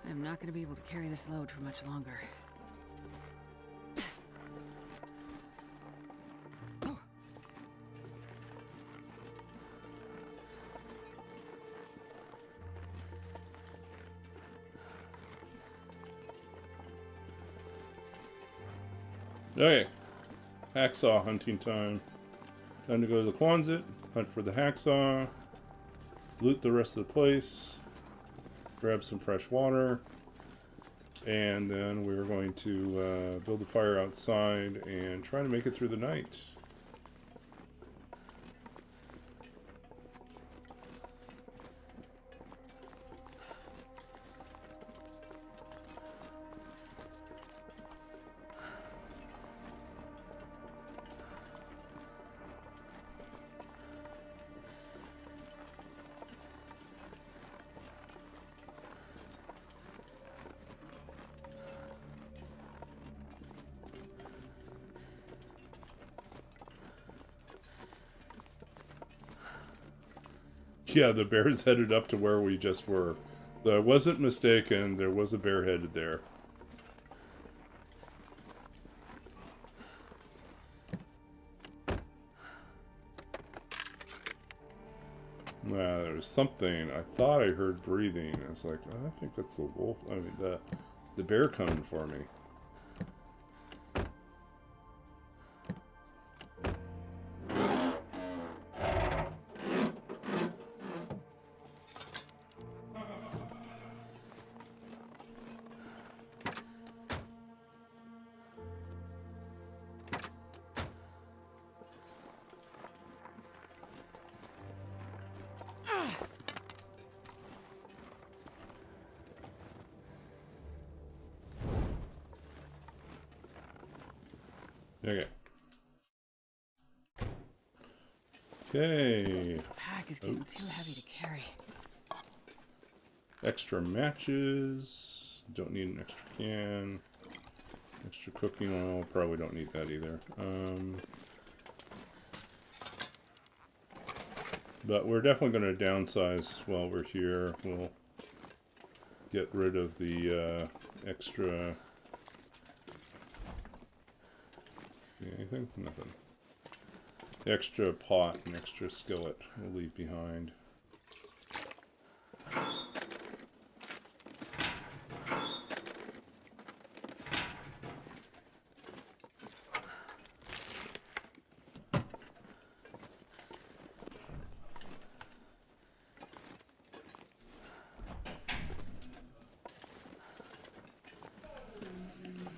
I'm not going to be able to carry this load for much longer. Okay. Hacksaw hunting time. Time to go to the Quonset, hunt for the hacksaw, loot the rest of the place, grab some fresh water, and then we're going to build a fire outside and try to make it through the night. Yeah, the bear's headed up to where we just were. So I wasn't mistaken. There was a bear headed there. There was something. I thought I heard breathing. I was like, oh, I think that's the wolf. I mean, the bear coming for me. Okay. Okay. This pack is getting too heavy to carry. Extra matches. Don't need an extra can. Extra cooking oil. Probably don't need that either. But we're definitely going to downsize while we're here. We'll get rid of the extra... Anything? Nothing. The extra pot and extra skillet we'll leave behind.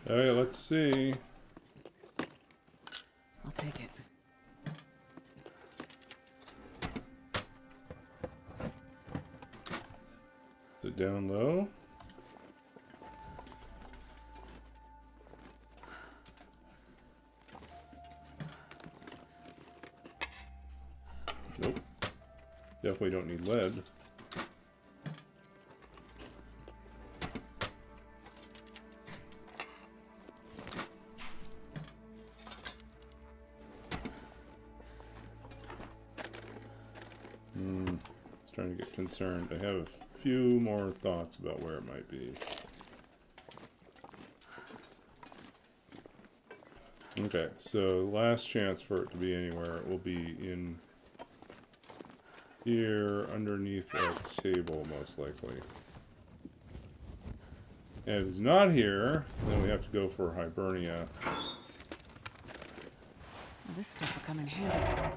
Alright, let's see. I'll take it. Is it down low? Nope. Definitely don't need lead. Starting to get concerned. I have a few more thoughts about where it might be. Okay, so last chance for it to be anywhere, it will be in here underneath a table, most likely. And if it's not here, then we have to go for Hibernia. Well, this stuff will come in handy.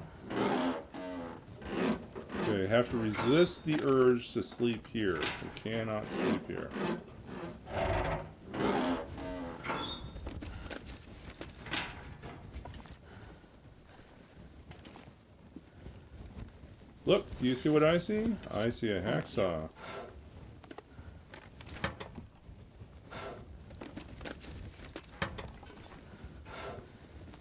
Okay, have to resist the urge to sleep here. We cannot sleep here. Look, do you see what I see? I see a hacksaw.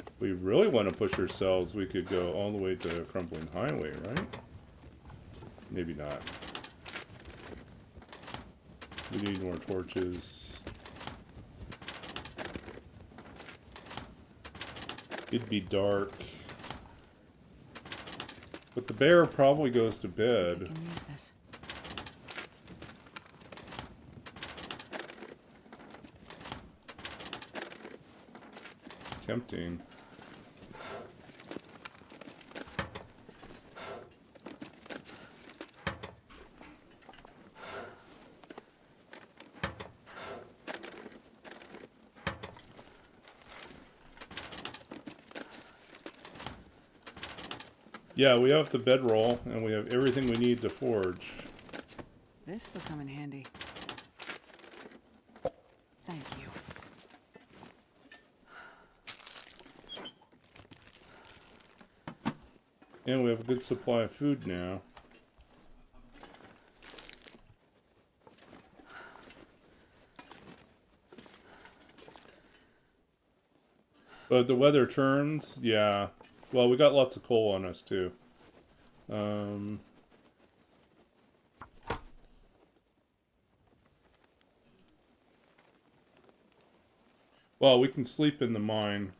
If we really want to push ourselves, we could go all the way to Crumbling Highway, right? Maybe not. We need more torches. It'd be dark. But the bear probably goes to I bed. can use this. It's tempting. Yeah, we have the bedroll, and we have everything we need to forge. This will come in handy. Thank you. And we have a good supply of food now. But if the weather turns, yeah. Well, we got lots of coal on us, too. Well, we can sleep in the mine.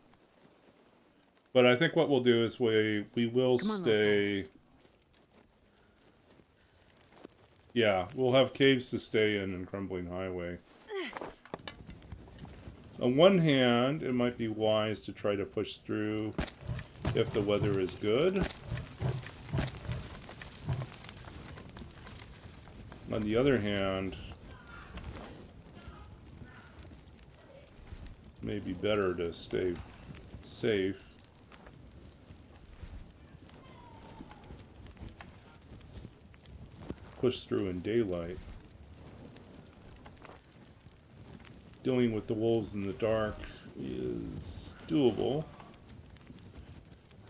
But I think what we'll do is we will Come on, stay... Yeah, we'll have caves to stay in Crumbling Highway. On one hand, it might be wise to try to push through if the weather is good. On the other hand, it may be better to stay safe. Push through in daylight. Dealing with the wolves in the dark is doable.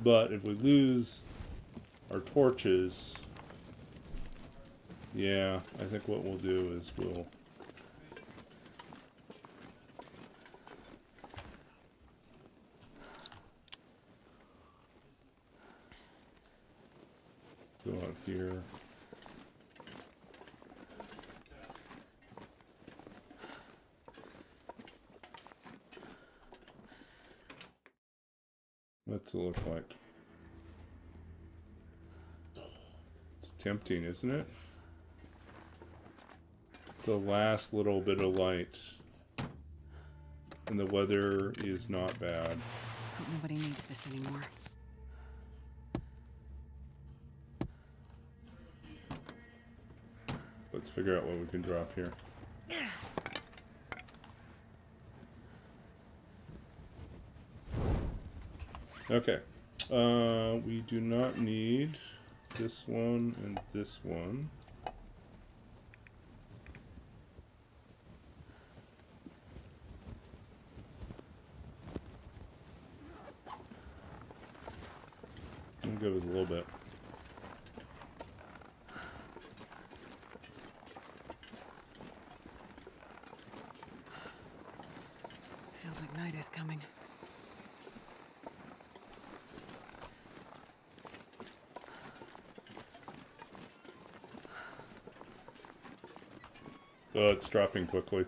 But if we lose our torches, yeah, I think what we'll do is we'll go out here. What's it look like? It's tempting, isn't it? The last little bit of light. And the weather is not bad. Hope nobody needs this anymore. Let's figure out what we can drop here. Okay. We do not need this one and this one. I'll go with a little bit. Feels like night is coming. Oh, it's dropping quickly.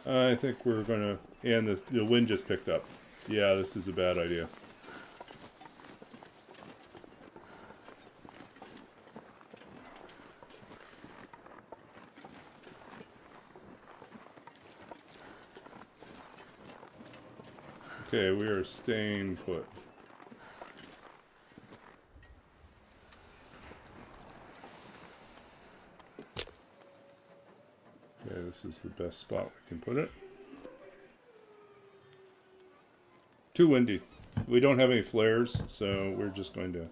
I think we're gonna... And the wind just picked up. Yeah, this is a bad idea. Okay, we are staying put. Okay, this is the best spot we can put it. Too windy. We don't have any flares, so we're just going to...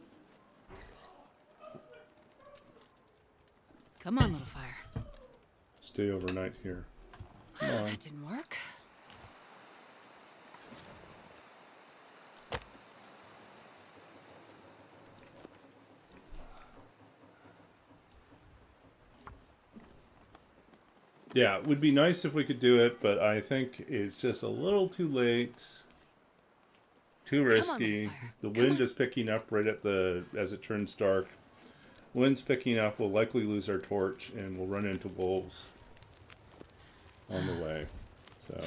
Come on, little fire. stay overnight here. Come on. That didn't work. Yeah, it would be nice if we could do it, but I think it's just a little too late. Too risky. The wind is picking up right at the... as it turns dark. Wind's picking up. We'll likely lose our torch, and we'll run into wolves on the way. So...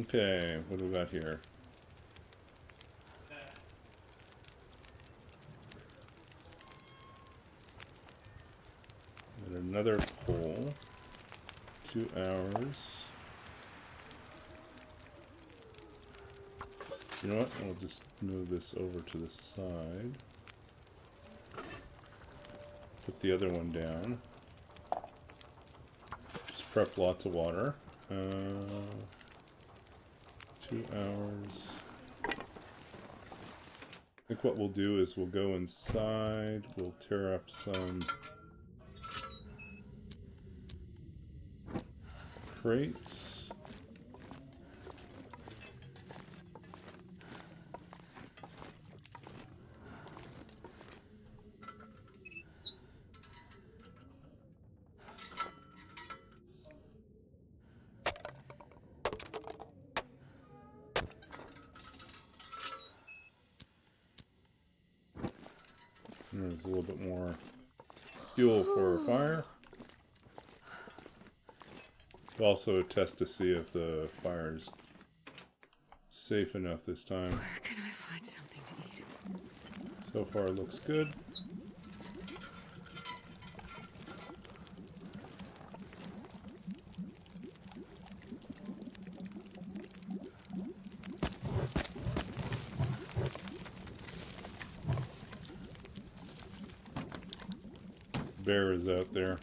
Okay, what do we got here? And another pole. 2 hours. You know what? I'll just move this over to the side. Put the other one down. Just prep lots of water. 2 hours. I think what we'll do is we'll go inside, we'll tear up some crates. There's a little bit more fuel for a fire. We'll also test to see if the fire's safe enough this time. Where can I find something to eat? So far it looks good. Bear is out there.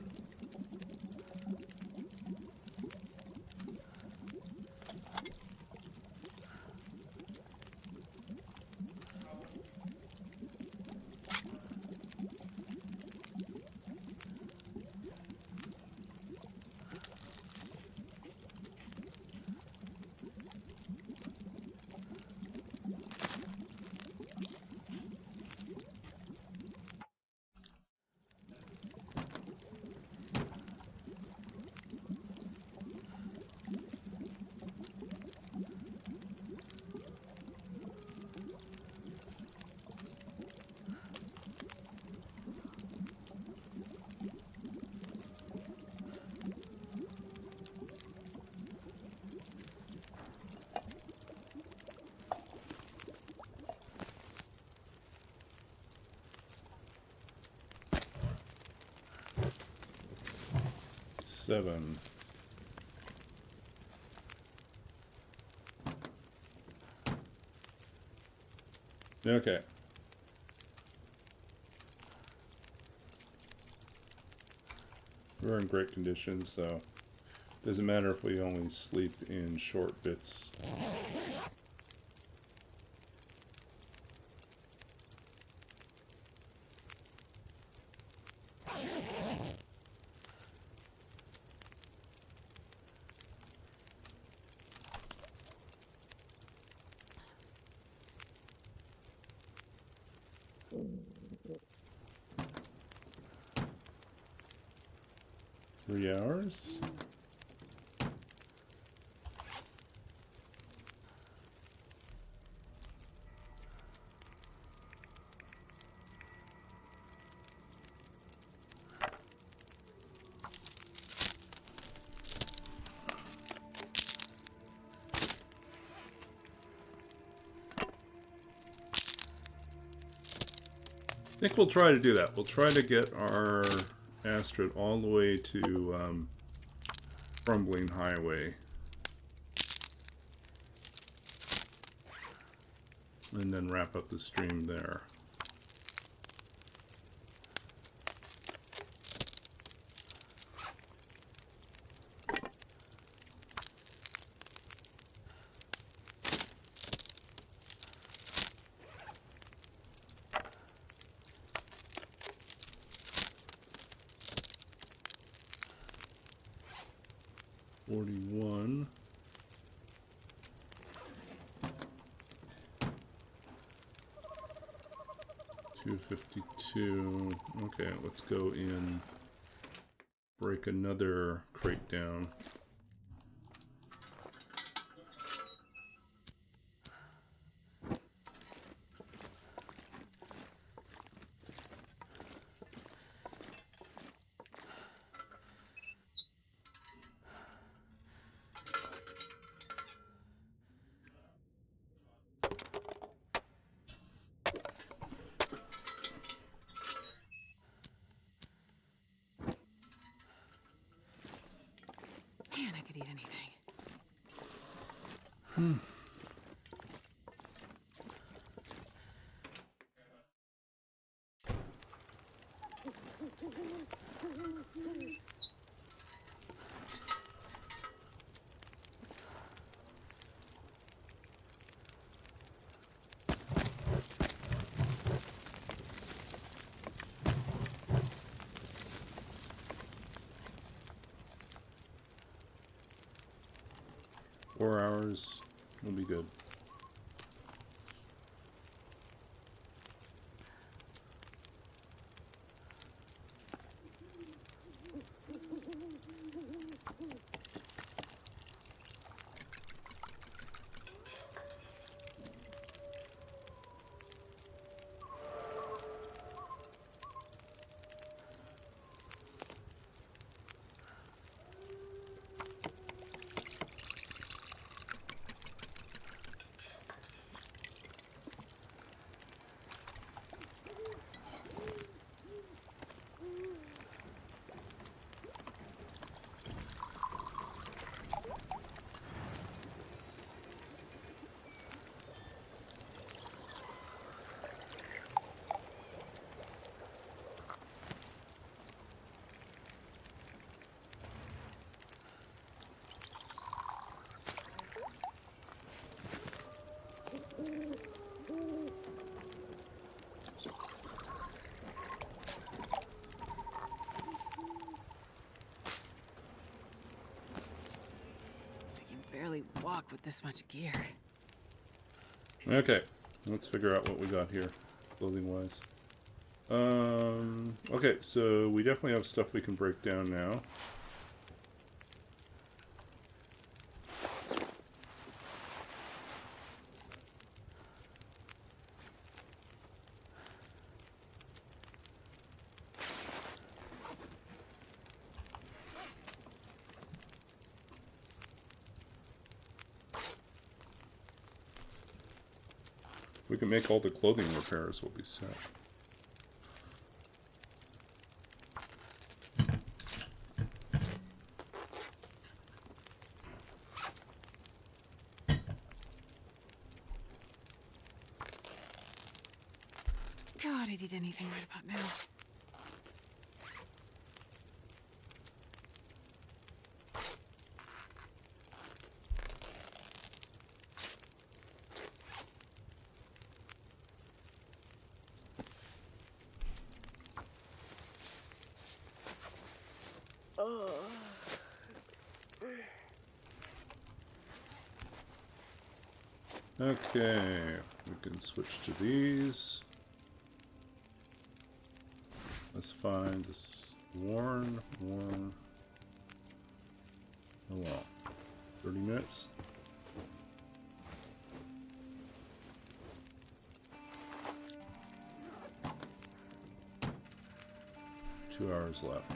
Seven. Okay. We're in great condition, so doesn't matter if we only sleep in short bits. Three hours. I think we'll try to do that. We'll try to get our Astrid all the way to Crumbling Highway. And then wrap up the stream there. $41. $252. Okay, let's go in. Break another crate down. Man, I could eat anything. 4 hours will be good. luck with this much gear. Okay, let's figure out what we got here, clothing-wise. Okay, so we definitely have stuff we can break down now. We can make all the clothing repairs, we'll be set. God, I'd eat anything right about now. Okay, we can switch to these. Let's find this worn. Oh well. 30 minutes. Two hours left.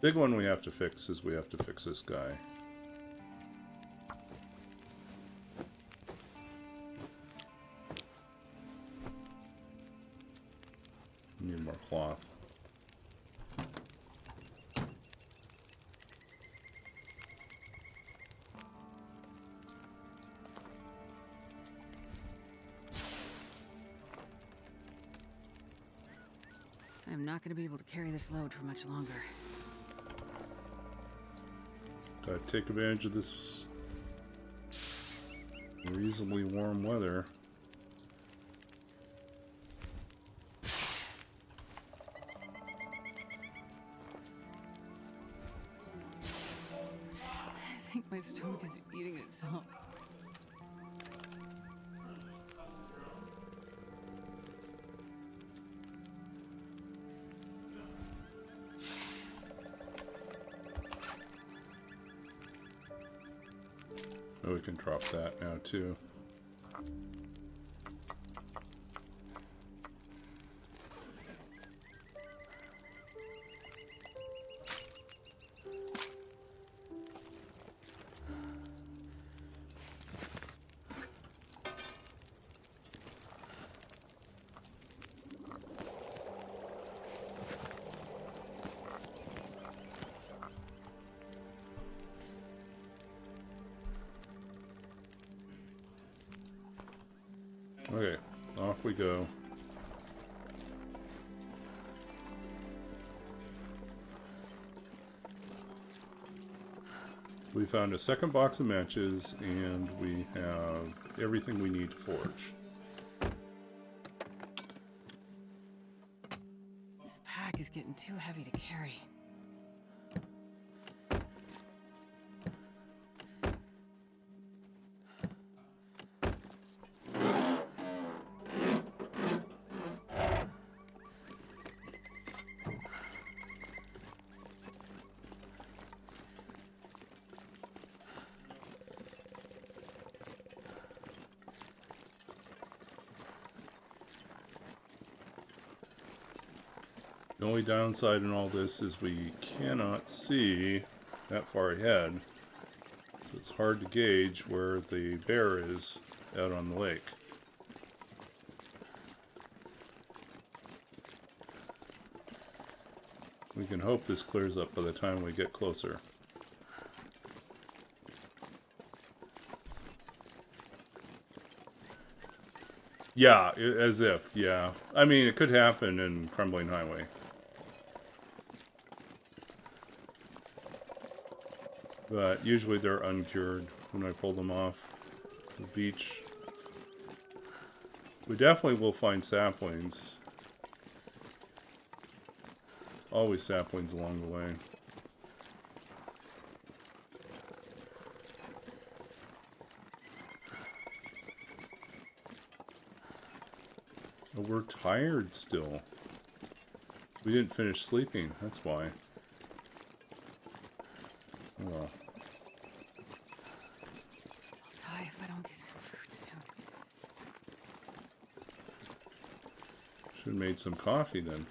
Big one we have to fix is we have to fix this guy. Need more cloth. I'm not going to be able to carry this load for much longer. Gotta take advantage of this reasonably warm weather. I think my stomach is eating itself. Oh, we can drop that now too. Okay, off we go. We found a second box of matches, and we have everything we need to forge. This pack is getting too heavy to carry. The only downside in all this is we cannot see that far ahead. So it's hard to gauge where the bear is out on the lake. We can hope this clears up by the time we get closer. Yeah, as if, yeah. I mean, it could happen in Crumbling Highway. But usually they're uncured when I pull them off the beach. We definitely will find saplings. Always saplings along the way. Oh, we're tired still. We didn't finish sleeping, that's why. Oh well. I'll die if I don't get some food soon. Should have made some coffee then.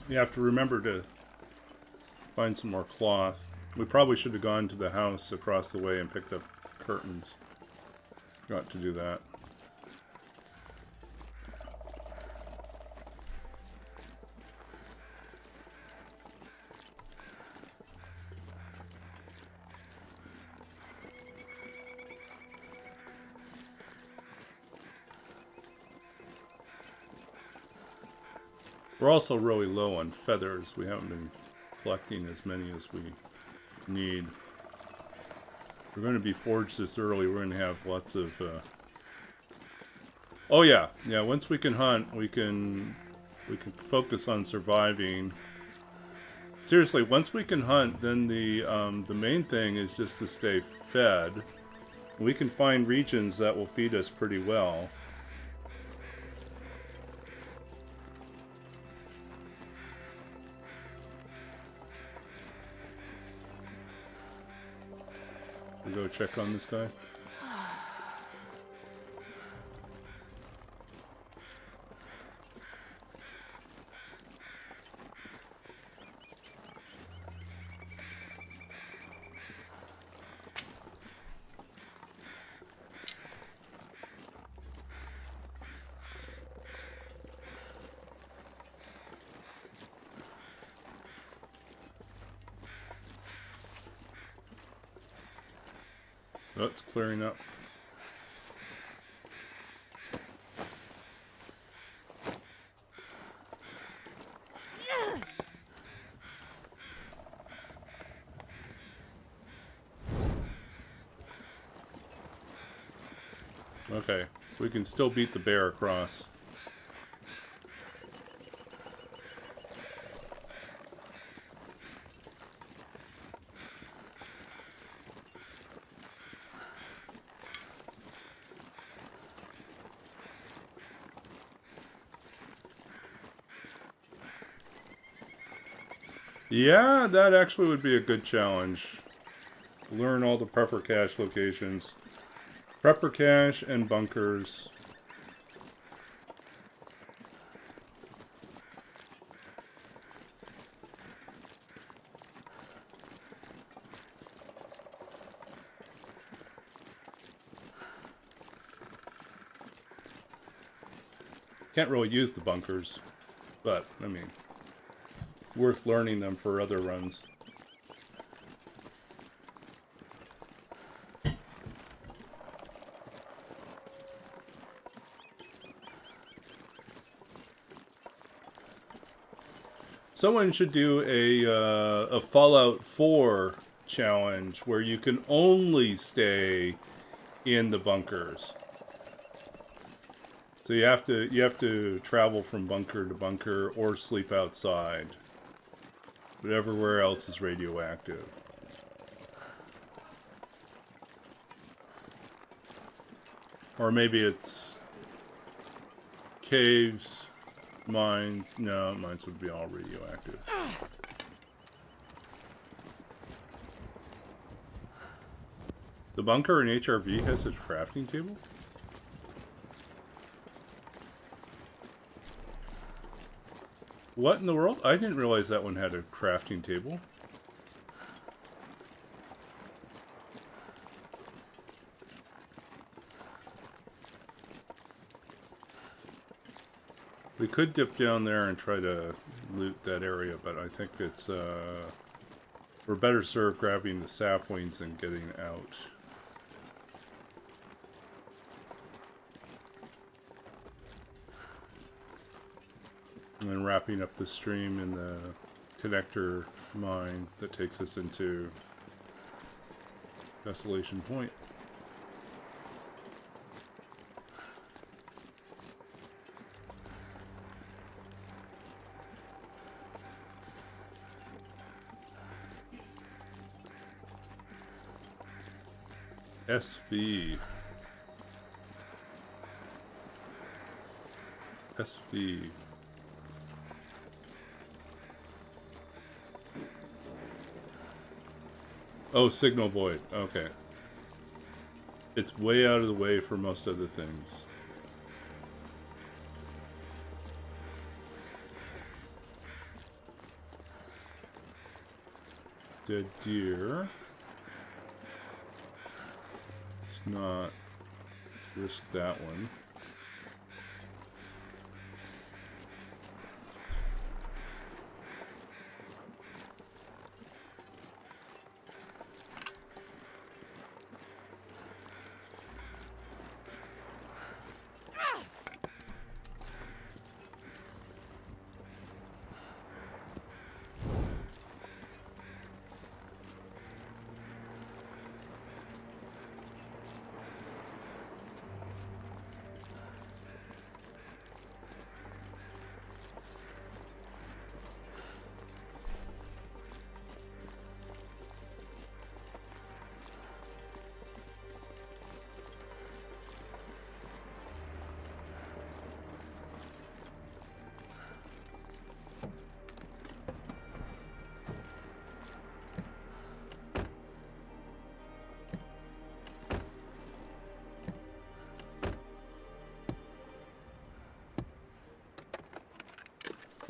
You have to remember to find some more cloth. We probably should have gone to the house across the way and picked up curtains. Got to do that. We're also really low on feathers. We haven't been collecting as many as we need. We're going to be forged this early. We're going to have lots of... Oh yeah, once we can hunt, we can focus on surviving. Seriously, once we can hunt, then the main thing is just to stay fed. We can find regions that will feed us pretty well. We go check on this guy. Oh, it's clearing up. Okay, we can still beat the bear across. Yeah, that actually would be a good challenge. Learn all the prepper cache locations. Prepper cache and bunkers. Can't really use the bunkers, but, I mean, worth learning them for other runs. Someone should do a Fallout 4 challenge where you can only stay in the bunkers. So you have to travel from bunker to bunker or sleep outside. But everywhere else is radioactive. Or maybe it's caves, mines. No, mines would be all radioactive. The bunker in HRV has a crafting table? What in the world? I didn't realize that one had a crafting table. We could dip down there and try to loot that area, but I think it's, we're better served grabbing the saplings and getting out. And then wrapping up the stream in the connector mine that takes us into Desolation Point. SV. SV. Oh, signal void. Okay. It's way out of the way for most other things. Dead deer. Let's not risk that one.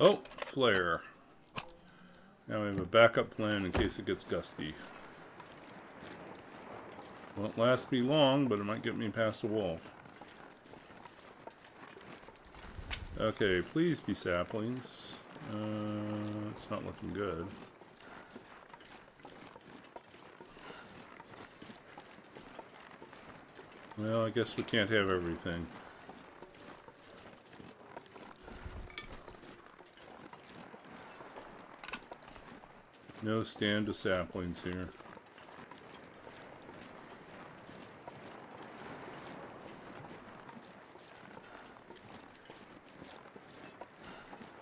Oh, flare. Now we have a backup plan in case it gets gusty. Won't last me long, but it might get me past a wall. Okay, please be saplings. It's not looking good. Well, I guess we can't have everything. No stand to saplings here.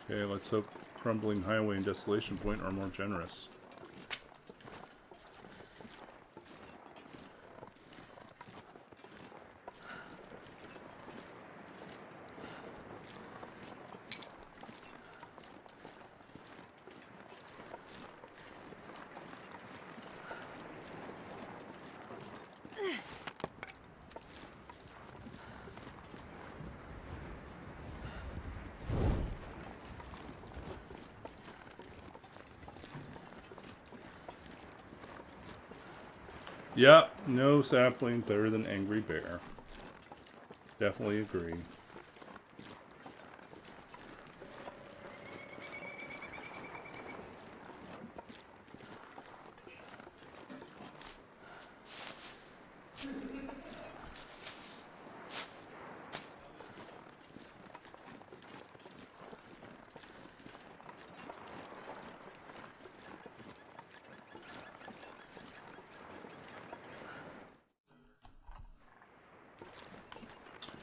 Okay, let's hope Crumbling Highway and Desolation Point are more generous. Yep, no sapling better than Angry Bear. Definitely agree.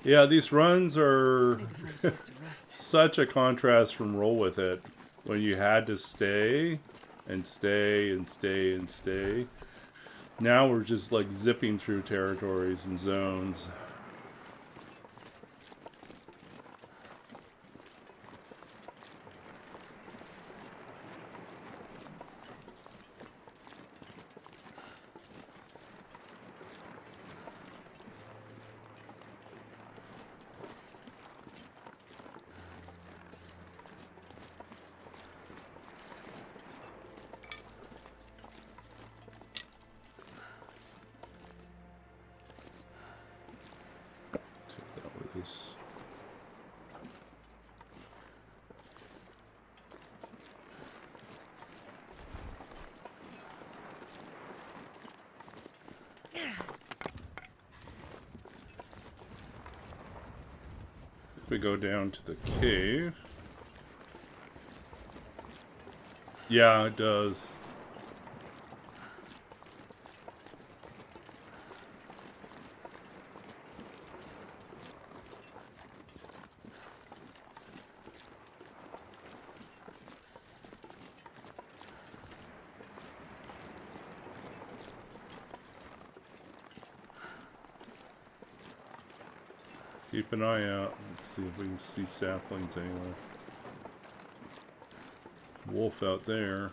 Yeah, these runs are such a contrast from Roll With It, when you had to stay and stay and stay and stay. Now we're just like zipping through territories and zones. nice. If we go down to the cave. Yeah, it does. Keep an eye out. Let's see if we can see saplings anywhere. Wolf out there.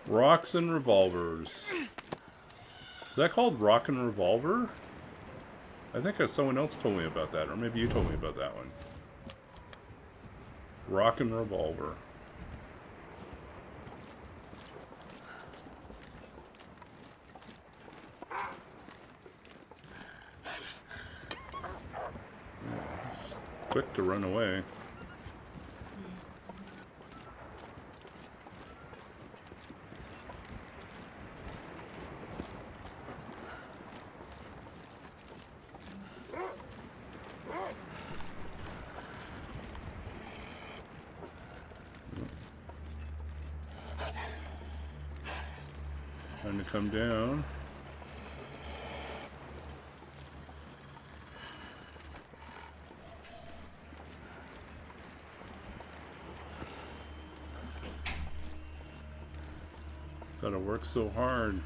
Rocks and revolvers. Is that called Rock and Revolver? I think someone else told me about that, or maybe you told me about that one. Rock and Revolver. It's quick to run away. Time to come down. Gotta work so hard.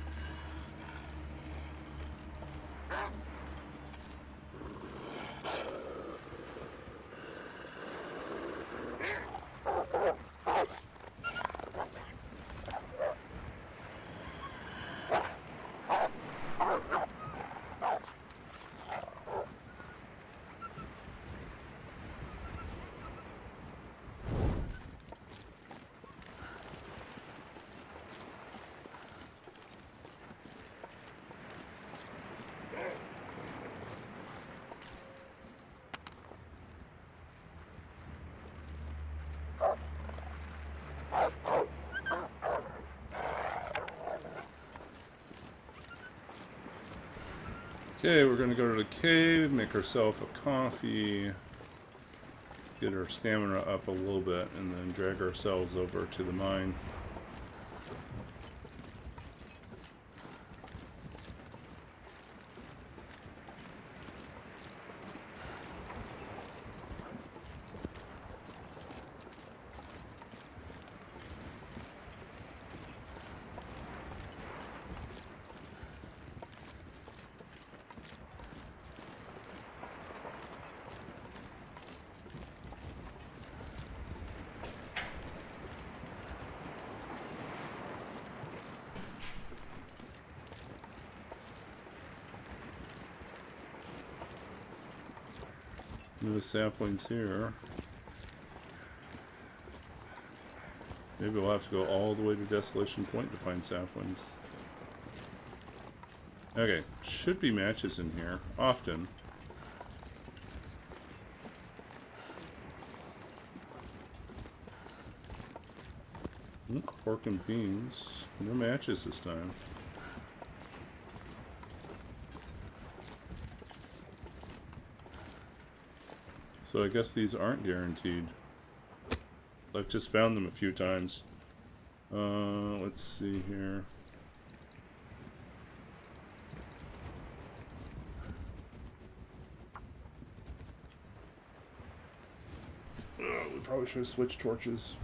Okay, we're gonna go to the cave, make ourselves a coffee, get our stamina up a little bit, and then drag ourselves over to the mine. No saplings here. Maybe we'll have to go all the way to Desolation Point to find saplings. Okay, should be matches in here, often. Pork and beans. No matches this time. So I guess these aren't guaranteed. I've just found them a few times. Let's see here. We probably should have switched torches.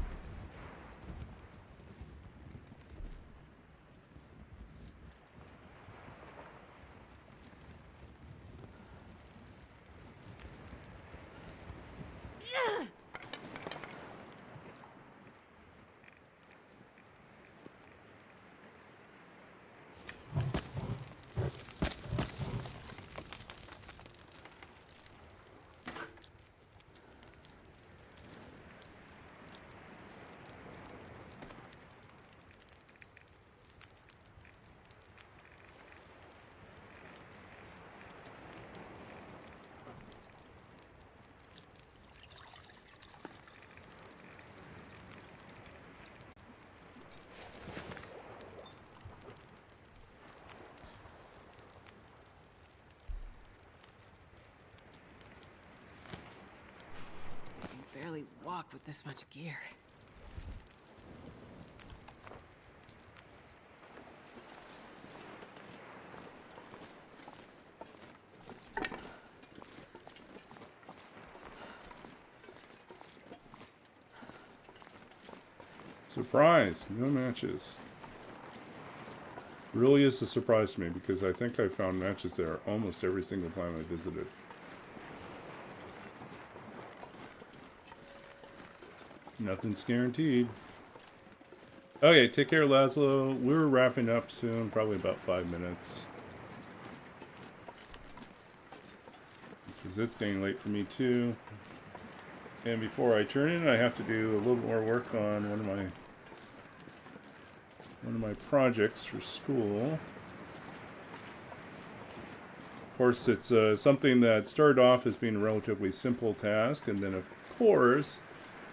walk with this much gear. Surprise! No matches. Really is a surprise to me because I think I found matches there almost every single time I visited. Nothing's guaranteed. Okay, take care, Laszlo. We're wrapping up soon, probably about 5 minutes. Because it's getting late for me too. And before I turn in, I have to do a little more work on one of my projects for school. Of course, it's something that started off as being a relatively simple task, and then of course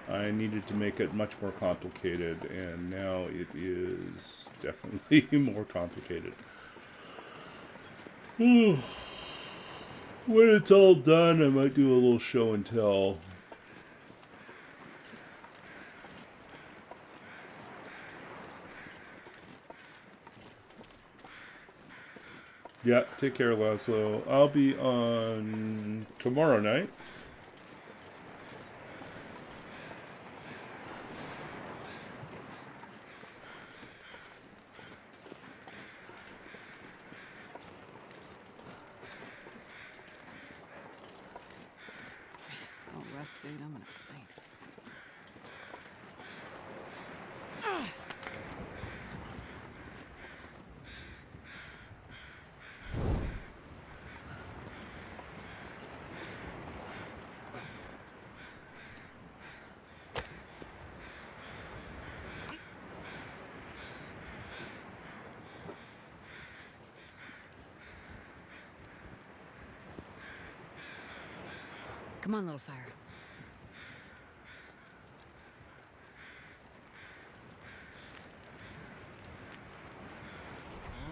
I needed to make it much more complicated, and now it is definitely more complicated. When it's all done, I might do a little show and tell. Yeah, take care, Laszlo. I'll be on tomorrow night. Oh, rest suit, I'm gonna faint. Come on, little fire.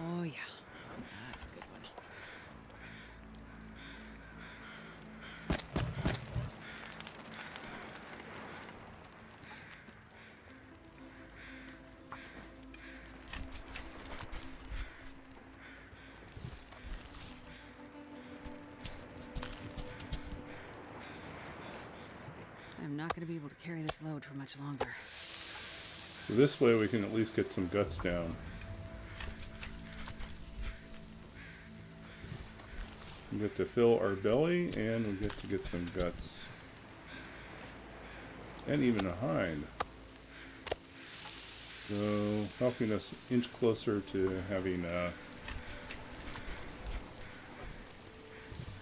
Oh, yeah. That's a good one. I'm not going to be able to carry this load for much longer. So this way we can at least get some guts down. We get to fill our belly, and we get to get some guts. And even a hind. So, helping us inch closer to having a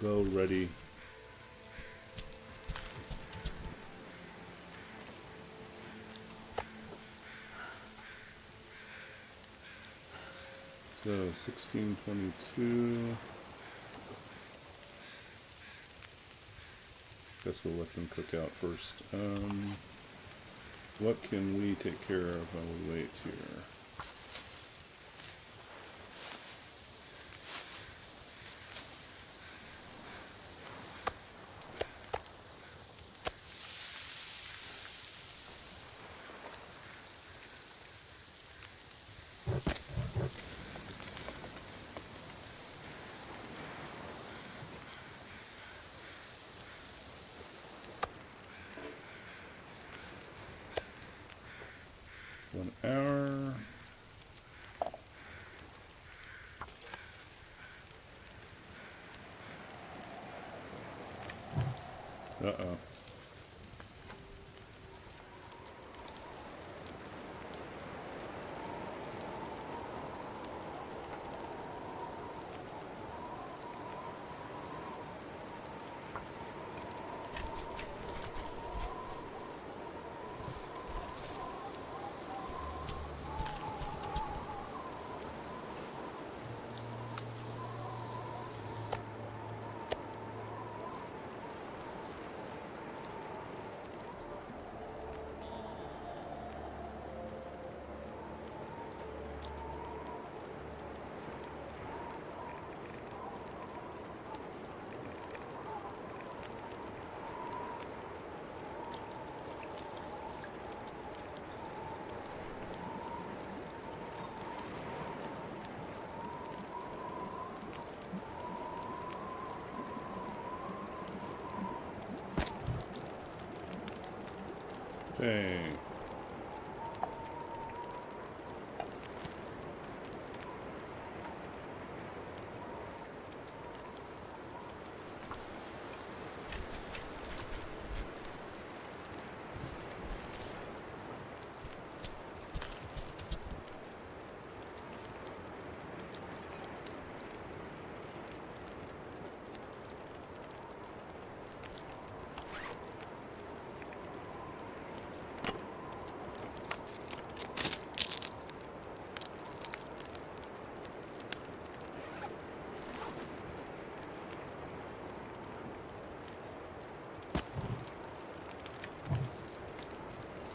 bow ready. So 1622. Guess we'll let them cook out first. What can we take care of while we wait here? One hour. Uh-oh. Okay.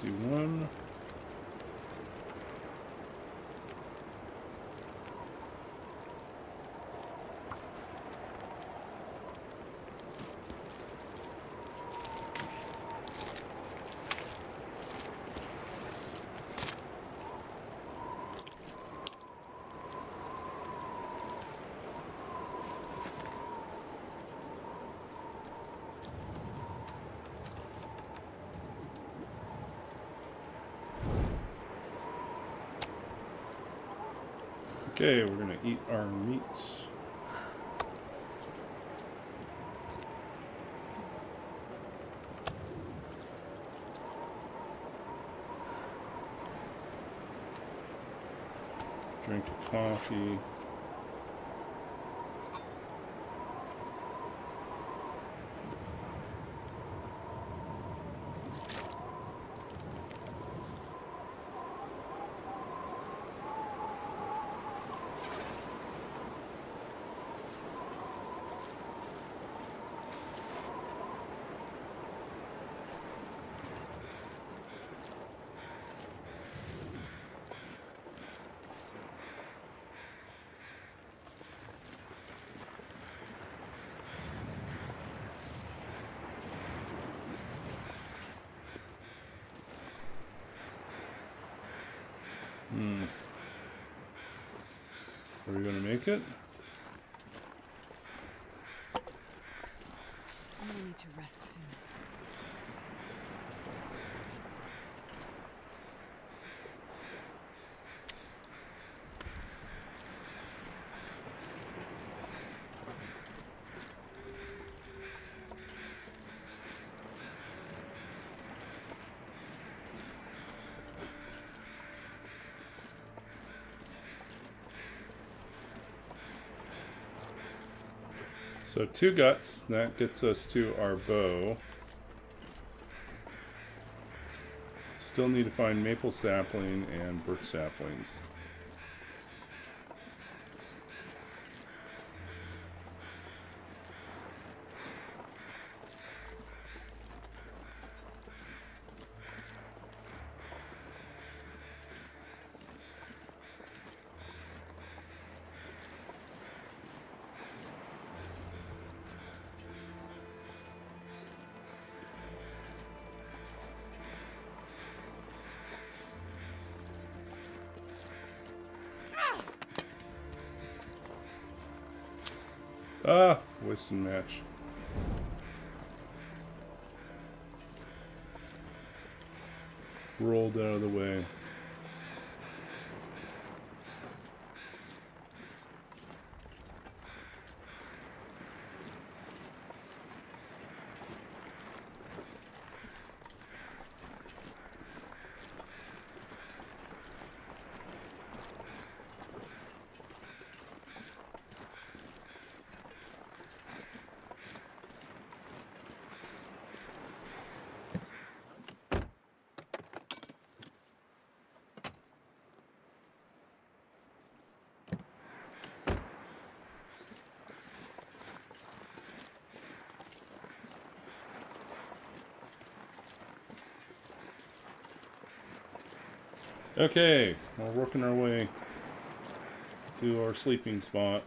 Do one. Okay, we're gonna eat our meats. Drink a coffee. Are we gonna make it? I'm gonna need to rest soon. So 2 guts, that gets us to our bow. Still need to find maple sapling and birch saplings. Ah, wasted match. Rolled out of the way. Okay, we're working our way to our sleeping spot.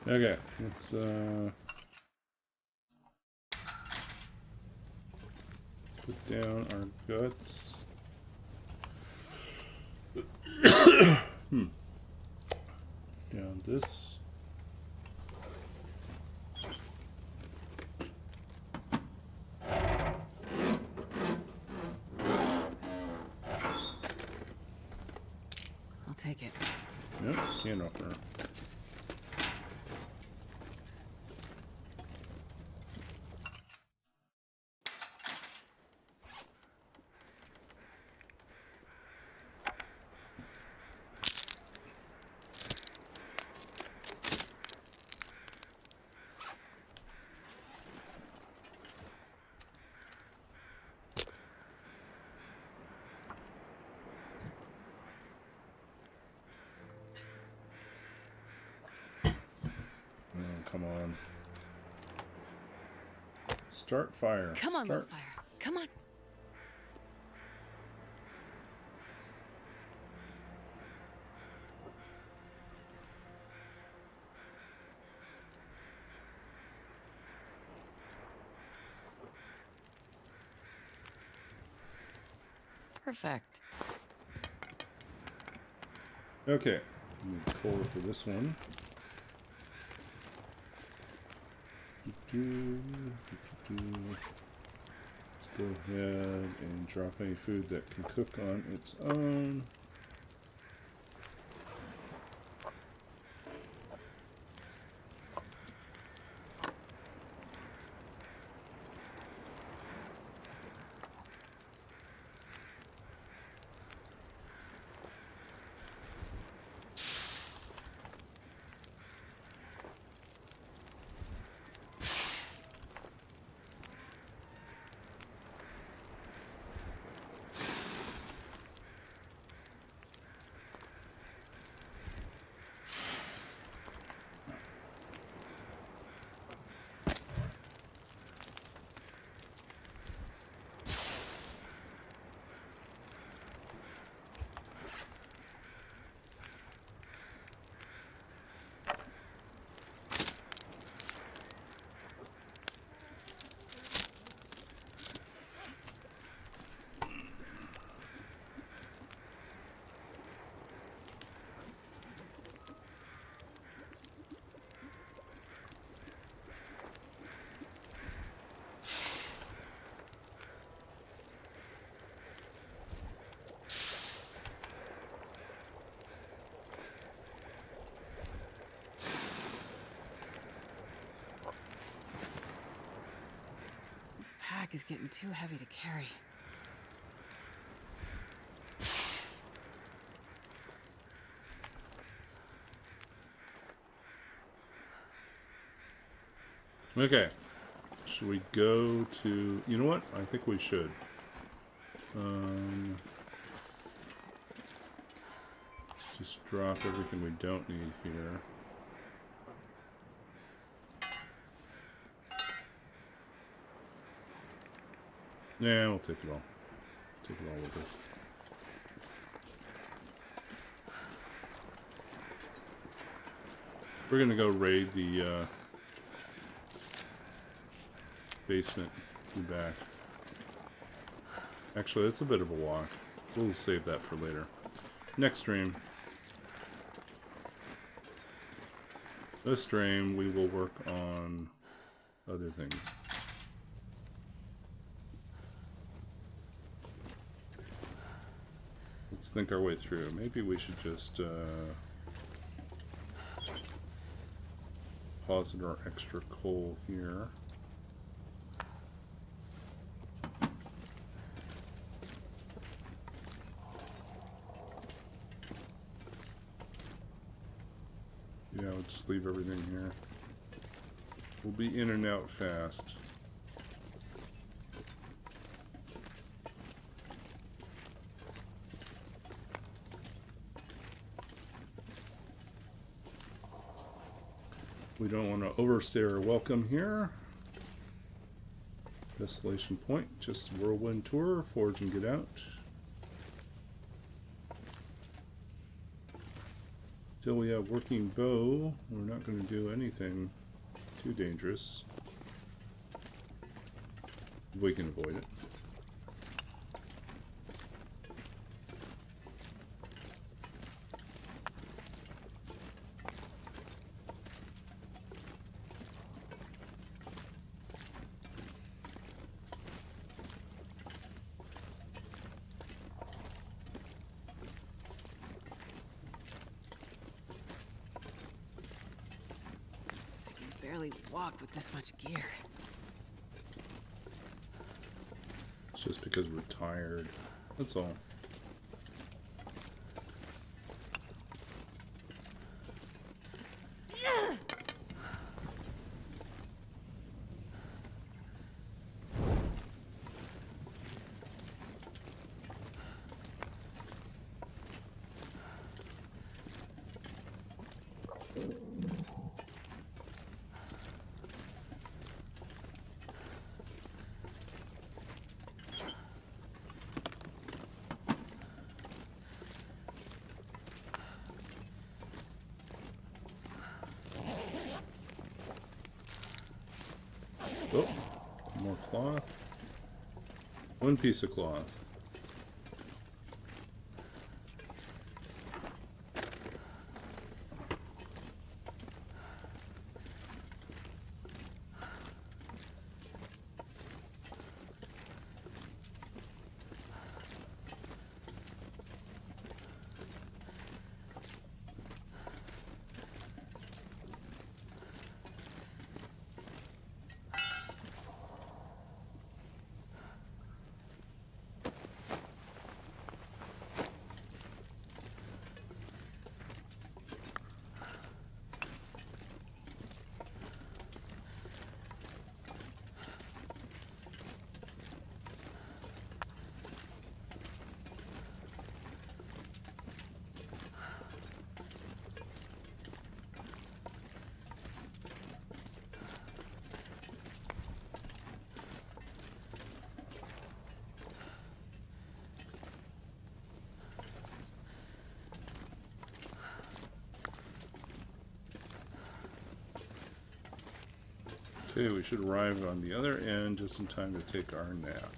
Okay, let's put down our guts. Down this. I'll take it. Yep, can opener. Come on. Start fire. Come on, Start. little fire. Come on. Perfect. Okay. Need coal for this one. Let's go ahead and drop any food that can cook on its own. This pack is getting too heavy to carry. Okay. Should we go to... You know what? I think we should. Just drop everything we don't need here. Yeah, we'll take it all. Take it all with us. We're gonna go raid the basement and back. Actually, it's a bit of a walk. We'll save that for later. Next stream. This stream, we will work on other things. Let's think our way through. Maybe we should just deposit our extra coal here. Yeah, we'll just leave everything here. We'll be in and out fast. We don't want to overstay our welcome here. Desolation Point, just whirlwind tour, forge and get out. Till we have working bow, we're not going to do anything too dangerous. If we can avoid it. Barely walked with this much gear. It's just because we're tired. That's all. Oh, more cloth. One piece of cloth. Okay, we should arrive on the other end just in time to take our nap.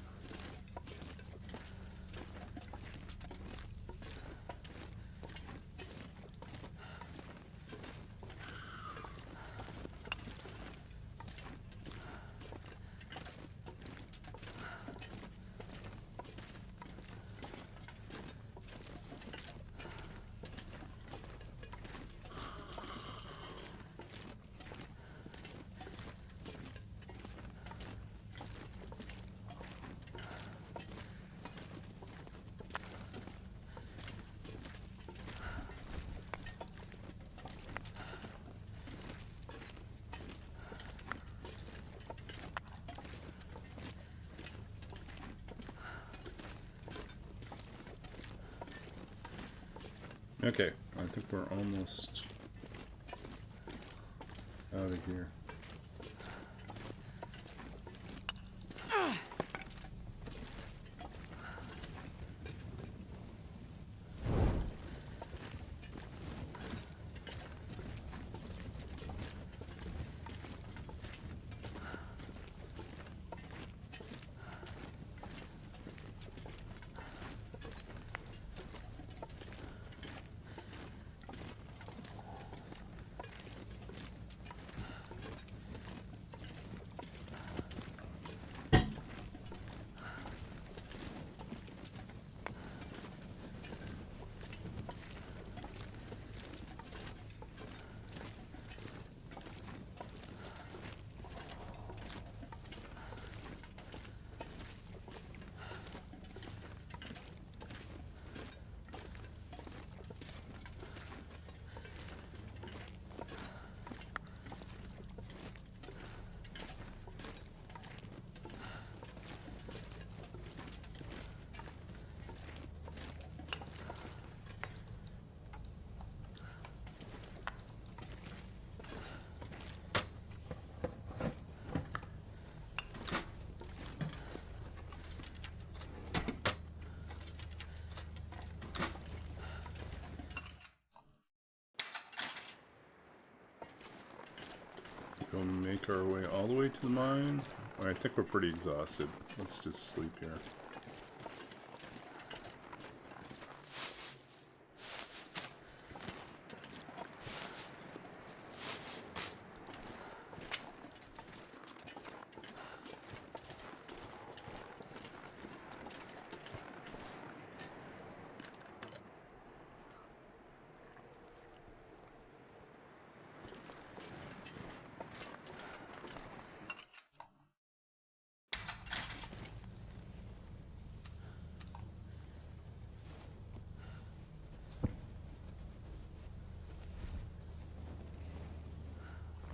Okay, I think we're almost out of here. Go make our way all the way to the mine. I think we're pretty exhausted. Let's just sleep here.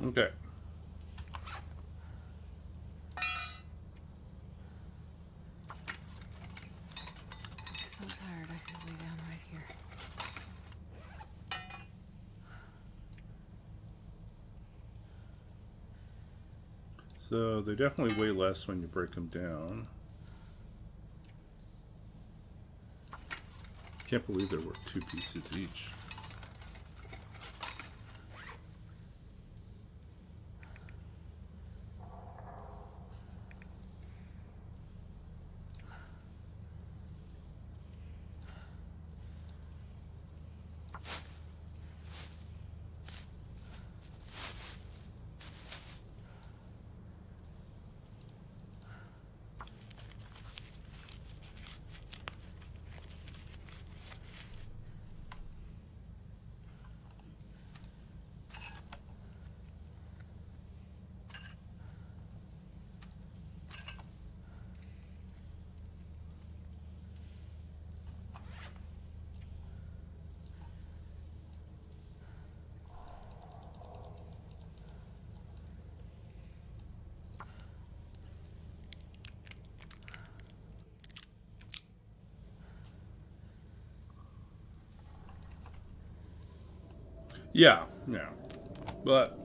Okay. So tired, I could lay down right here. So they definitely weigh less when you break them down. Can't believe they're worth 2 pieces each. Yeah, but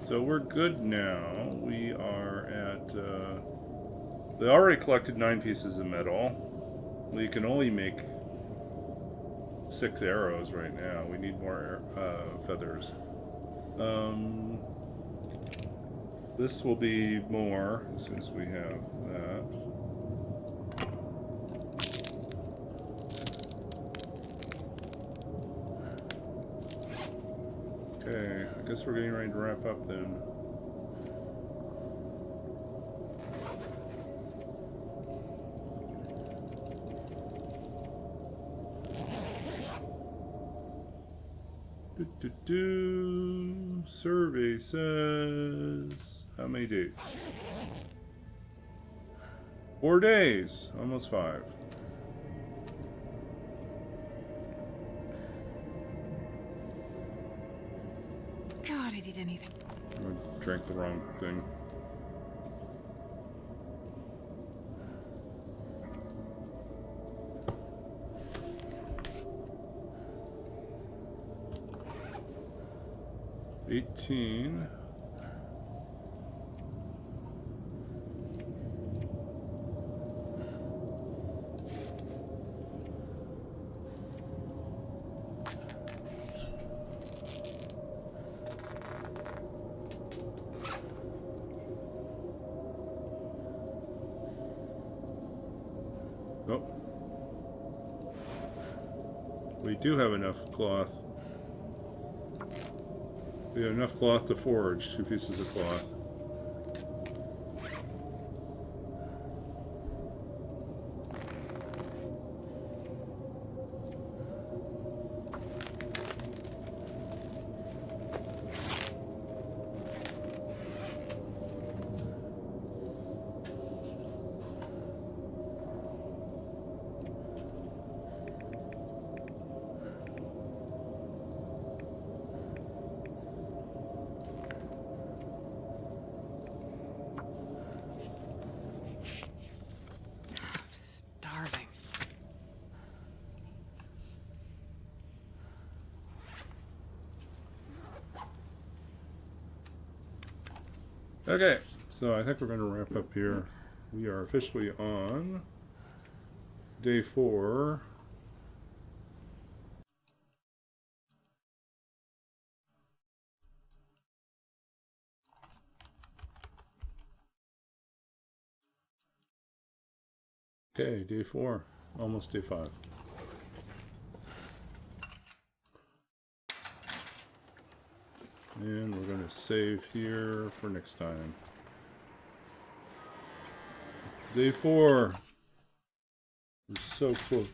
so we're good now. We are at they already collected 9 pieces of metal. We can only make 6 arrows right now. We need more feathers. This will be more as soon as we have that. Okay, I guess we're getting ready to wrap up then. Survey says how many days? 4 days, almost 5. God, I'd eat anything. I drank the wrong thing. $18. Oh. We do have enough cloth. We have enough cloth to forge 2 pieces of cloth. I'm starving. Okay, so I think we're going to wrap up here. We are officially on day 4. Okay, day 4. Almost day 5. And we're going to save here for next time. Day 4. We're so close.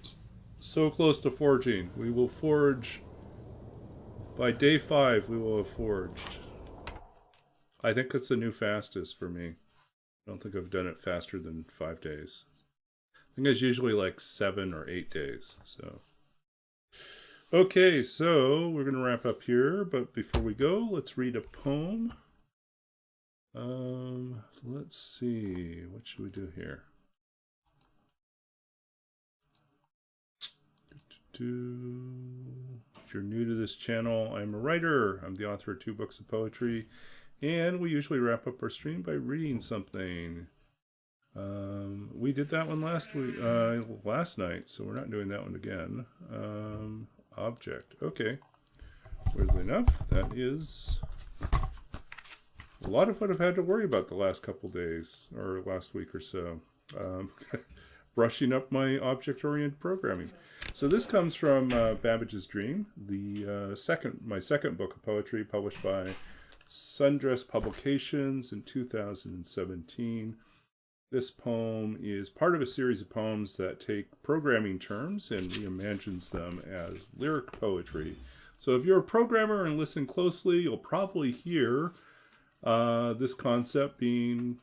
So close to forging. We will forge. By day 5, we will have forged. I think it's the new fastest for me. I don't think I've done it faster than 5 days. I think it's usually like 7 or 8 days. So, okay, so we're going to wrap up here. But before we go, let's read a poem. Let's see. What should we do here? If you're new to this channel, I'm a writer. I'm the author of 2 books of poetry, and we usually wrap up our stream by reading something. We did that one last night, so we're not doing that one again. Object. Okay. Weirdly enough, that is a lot of what I've had to worry about the last couple days, or last week or so. Brushing up my object-oriented programming. So this comes from Babbage's Dream, my second book of poetry, published by Sundress Publications in 2017. This poem is part of a series of poems that take programming terms and reimagines them as lyric poetry. So if you're a programmer and listen closely, you'll probably hear this concept being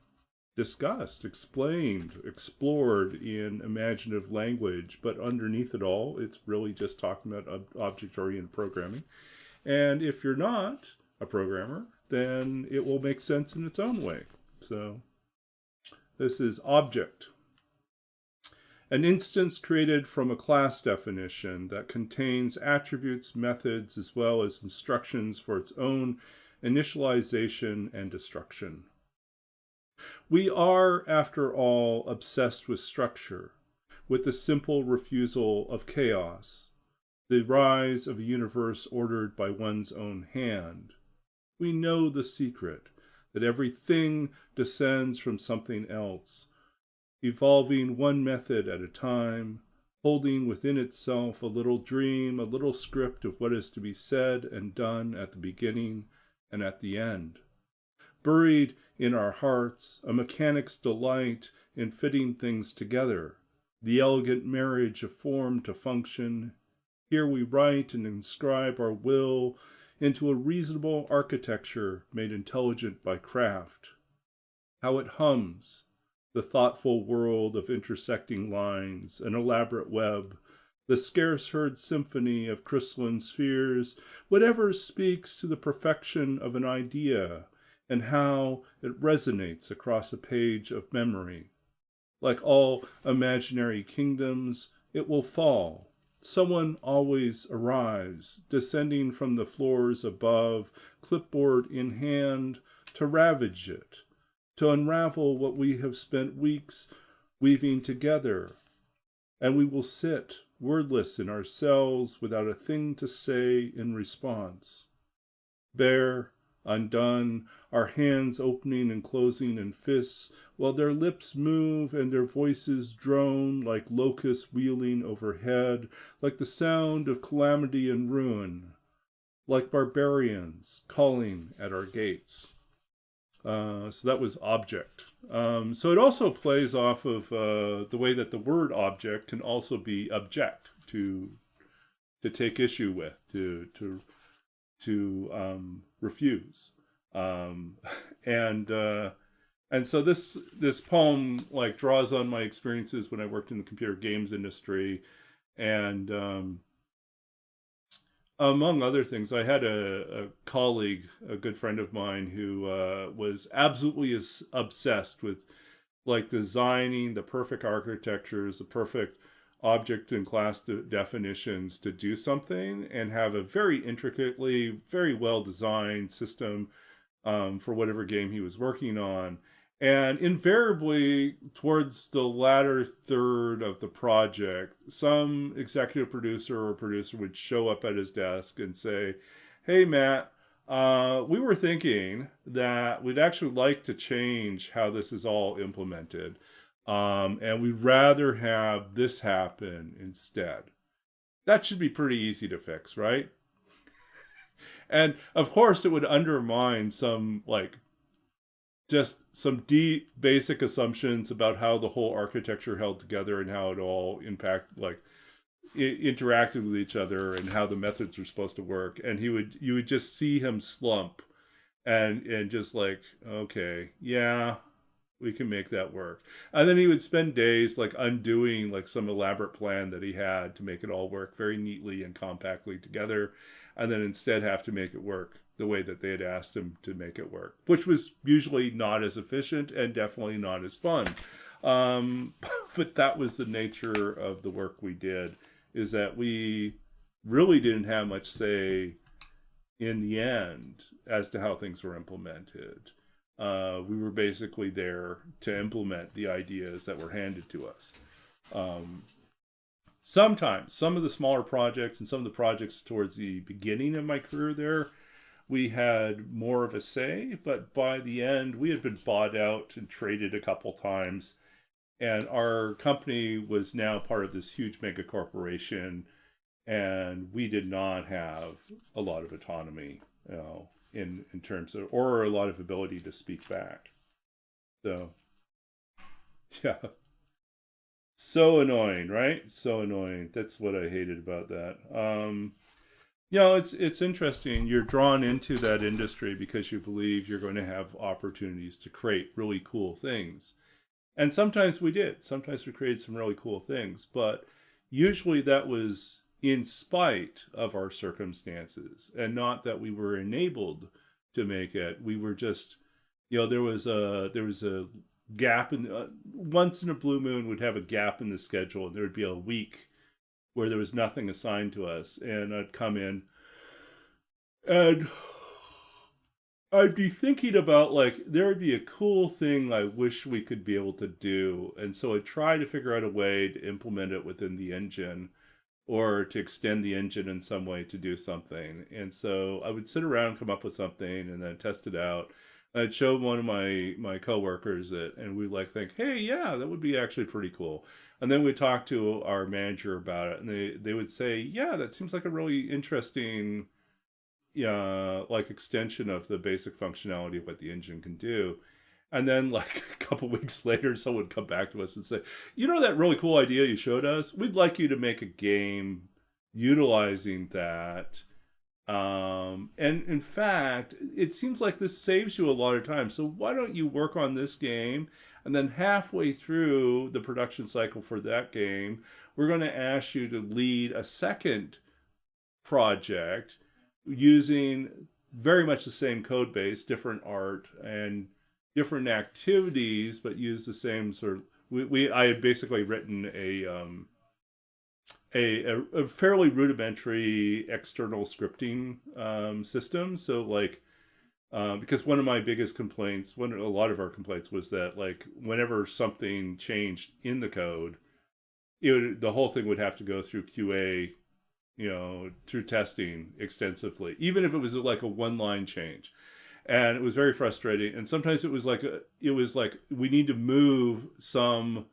discussed, explained, explored in imaginative language, but underneath it all, it's really just talking about object-oriented programming. And if you're not a programmer, then it will make sense in its own way. So this is object. An instance created from a class definition that contains attributes, methods, as well as instructions for its own initialization and destruction. We are, after all, obsessed with structure, with the simple refusal of chaos, the rise of a universe ordered by one's own hand. We know the secret, that everything descends from something else, evolving one method at a time, holding within itself a little dream, a little script of what is to be said and done at the beginning and at the end. Buried in our hearts, a mechanic's delight in fitting things together, the elegant marriage of form to function. Here we write and inscribe our will into a reasonable architecture made intelligent by craft. How it hums, the thoughtful world of intersecting lines, an elaborate web, the scarce-heard symphony of crystalline spheres, whatever speaks to the perfection of an idea, and how it resonates across a page of memory. Like all imaginary kingdoms, it will fall. Someone always arrives, descending from the floors above, clipboard in hand, to ravage it, to unravel what we have spent weeks weaving together. And we will sit, wordless in our cells, without a thing to say in response. Bare, undone, our hands opening and closing in fists, while their lips move and their voices drone like locusts wheeling overhead, like the sound of calamity and ruin, like barbarians calling at our gates. So that was object. So it also plays off of the way that the word object can also be object, to take issue with, to refuse. And so this poem like draws on my experiences when I worked in the computer games industry, and among other things, I had a colleague, a good friend of mine, who was absolutely obsessed with like designing the perfect architectures, the perfect object and class definitions to do something, and have a very intricately, very well designed system for whatever game he was working on. And invariably, towards the latter third of the project, some executive producer or producer would show up at his desk and say, "Hey, Matt, we were thinking that we'd actually like to change how this is all implemented. And we'd rather have this happen instead. That should be pretty easy to fix, right? And of course, it would undermine some, like, just some deep basic assumptions about how the whole architecture held together and how it all interacted with each other and how the methods were supposed to work. And you would just see him slump and just like, okay, yeah, we can make that work. And then he would spend days like undoing like some elaborate plan that he had to make it all work very neatly and compactly together, and then instead have to make it work the way that they had asked him to make it work, which was usually not as efficient and definitely not as fun. um, but that was the nature of the work we did, is that we really didn't have much say in the end as to how things were implemented. We were basically there to implement the ideas that were handed to us. Um, Sometimes, some of the smaller projects and some of the projects towards the beginning of my career there, we had more of a say, but by the end, we had been bought out and traded a couple times. And our company was now part of this huge mega corporation, and we did not have a lot of autonomy, in terms of, or a lot of ability to speak back. So, yeah, so annoying, right? So annoying. That's what I hated about that. It's interesting. You're drawn into that industry because you believe you're going to have opportunities to create really cool things. And sometimes we did. Sometimes we created some really cool things, but usually that was in spite of our circumstances and not that we were enabled to make it. We were just, there was a gap in once in a blue moon would have a gap in the schedule, and there would be a week where there was nothing assigned to us, and I'd come in and I'd be thinking about, like, there would be a cool thing I wish we could be able to do. And so I'd try to figure out a way to implement it within the engine or to extend the engine in some way to do something. And so I would sit around, come up with something, and then test it out. I'd show one of my coworkers it, and we'd like think, hey, yeah, that would be actually pretty cool. And then we'd talk to our manager about it, and they would say, yeah, that seems like a really interesting, yeah, like extension of the basic functionality of what the engine can do. And then like a couple weeks later, someone would come back to us and say, that really cool idea you showed us? We'd like you to make a game utilizing that. And in fact, it seems like this saves you a lot of time. So why don't you work on this game? And then halfway through the production cycle for that game, we're going to ask you to lead a second project using very much the same code base, different art and different activities, but use the same sort of. I had basically written a fairly rudimentary external scripting system. So like, because one of my biggest complaints, a lot of our complaints was that like whenever something changed in the code, the whole thing would have to go through QA, through testing extensively, even if it was like a one-line change. And it was very frustrating. And sometimes it was like we need to move some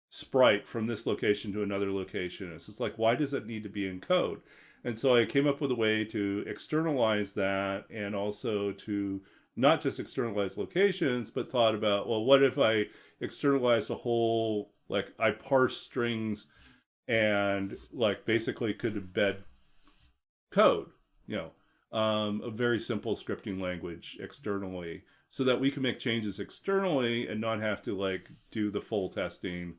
sprite from this location to another location. It's just like, why does that need to be in code? And so I came up with a way to externalize that, and also to not just externalize locations, but thought about, well, what if I externalize a whole, like I parse strings and like basically could embed code, a very simple scripting language externally, so that we can make changes externally and not have to like do the full testing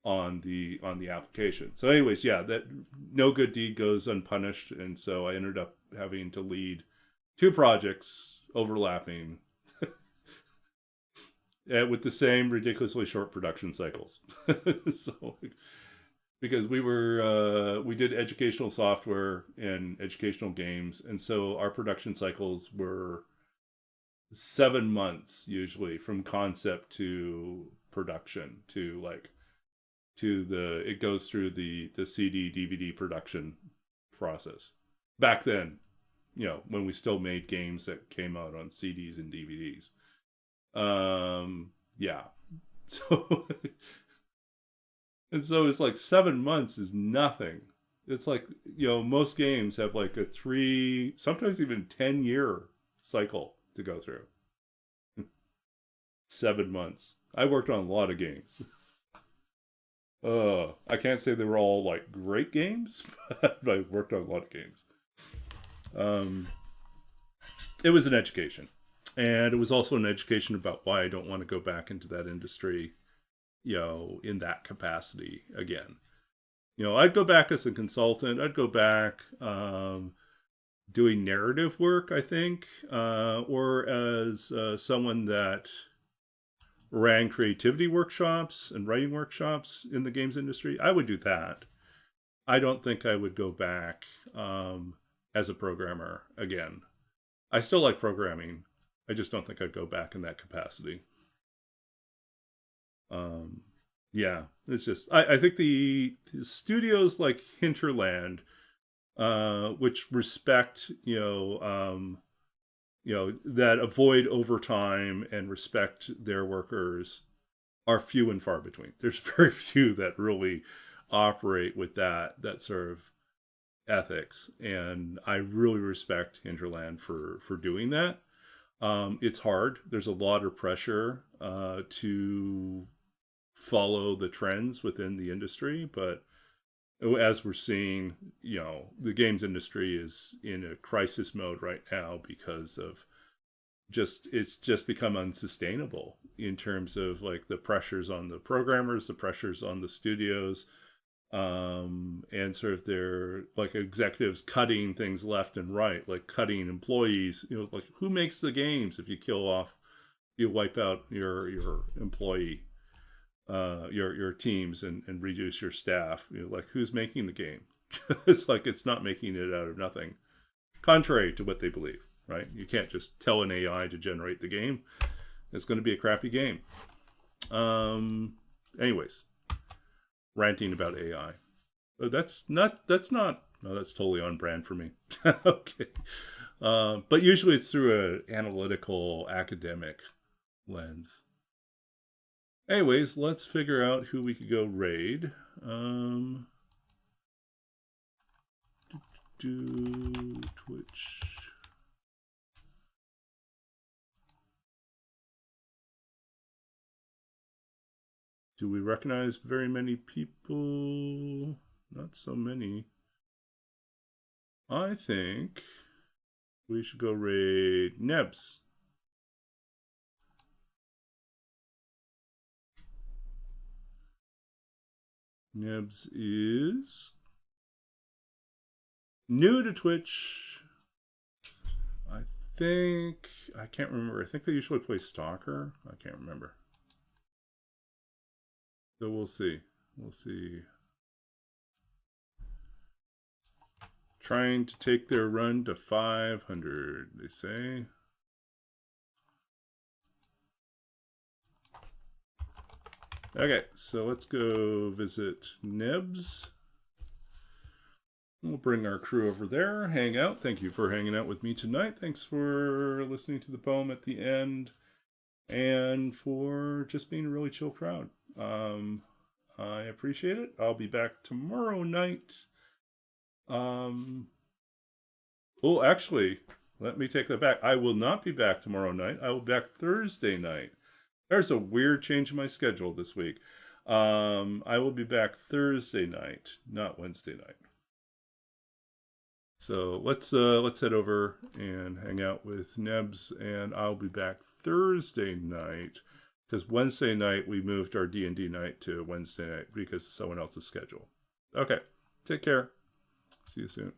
on the application. So anyways, yeah, that no good deed goes unpunished. And so I ended up having to lead two projects overlapping with the same ridiculously short production cycles. So because we did educational software and educational games, and so our production cycles were 7 months usually from concept to production, to like it goes through the CD DVD production process. Back then, when we still made games that came out on CDs and DVDs. Yeah. So, and so it's like 7 months is nothing. It's like, most games have like a 3, sometimes even 10-year cycle to go through. 7 months. I worked on a lot of games. I can't say they were all like great games, but I worked on a lot of games. Um, it was an education. And it was also an education about why I don't want to go back into that industry, in that capacity again. I'd go back as a consultant. I'd go back doing narrative work, I think, or as someone that ran creativity workshops and writing workshops in the games industry. I would do that. I don't think I would go back as a programmer again. I still like programming. I just don't think I'd go back in that capacity. Yeah, it's just I think the studios like Hinterland, which respect that avoid overtime and respect their workers, are few and far between. There's very few that really operate with that sort of ethics, and I really respect Hinterland for doing that. It's hard. There's a lot of pressure to follow the trends within the industry, but as we're seeing, the games industry is in a crisis mode right now because of it's just become unsustainable in terms of like the pressures on the programmers, the pressures on the studios, and sort of their like executives cutting things left and right, like cutting employees. Like who makes the games if you wipe out your employee, your teams and reduce your staff? Like who's making the game? It's like it's not making it out of nothing, contrary to what they believe. Right? You can't just tell an AI to generate the game. It's going to be a crappy game. Anyways, ranting about AI. That's totally on brand for me. Okay. But usually it's through an analytical academic lens. Anyways, let's figure out who we could go raid. Do Twitch. Do we recognize very many people? Not so many. I think we should go raid Nebs. Nebs is new to Twitch. I can't remember. I think they usually play Stalker. I can't remember. So we'll see. We'll see. Trying to take their run to 500, they say. Okay, so let's go visit Nebs. We'll bring our crew over there, hang out. Thank you for hanging out with me tonight. Thanks for listening to the poem at the end, and for just being a really chill crowd. I appreciate it. I'll be back tomorrow night. Oh, actually, let me take that back. I will not be back tomorrow night. I will be back Thursday night. There's a weird change in my schedule this week. I will be back Thursday night, not Wednesday night. So let's head over and hang out with Nebs, and I'll be back Thursday night, because Wednesday night we moved our D&D night to Wednesday night because of someone else's schedule. Okay, take care. See you soon.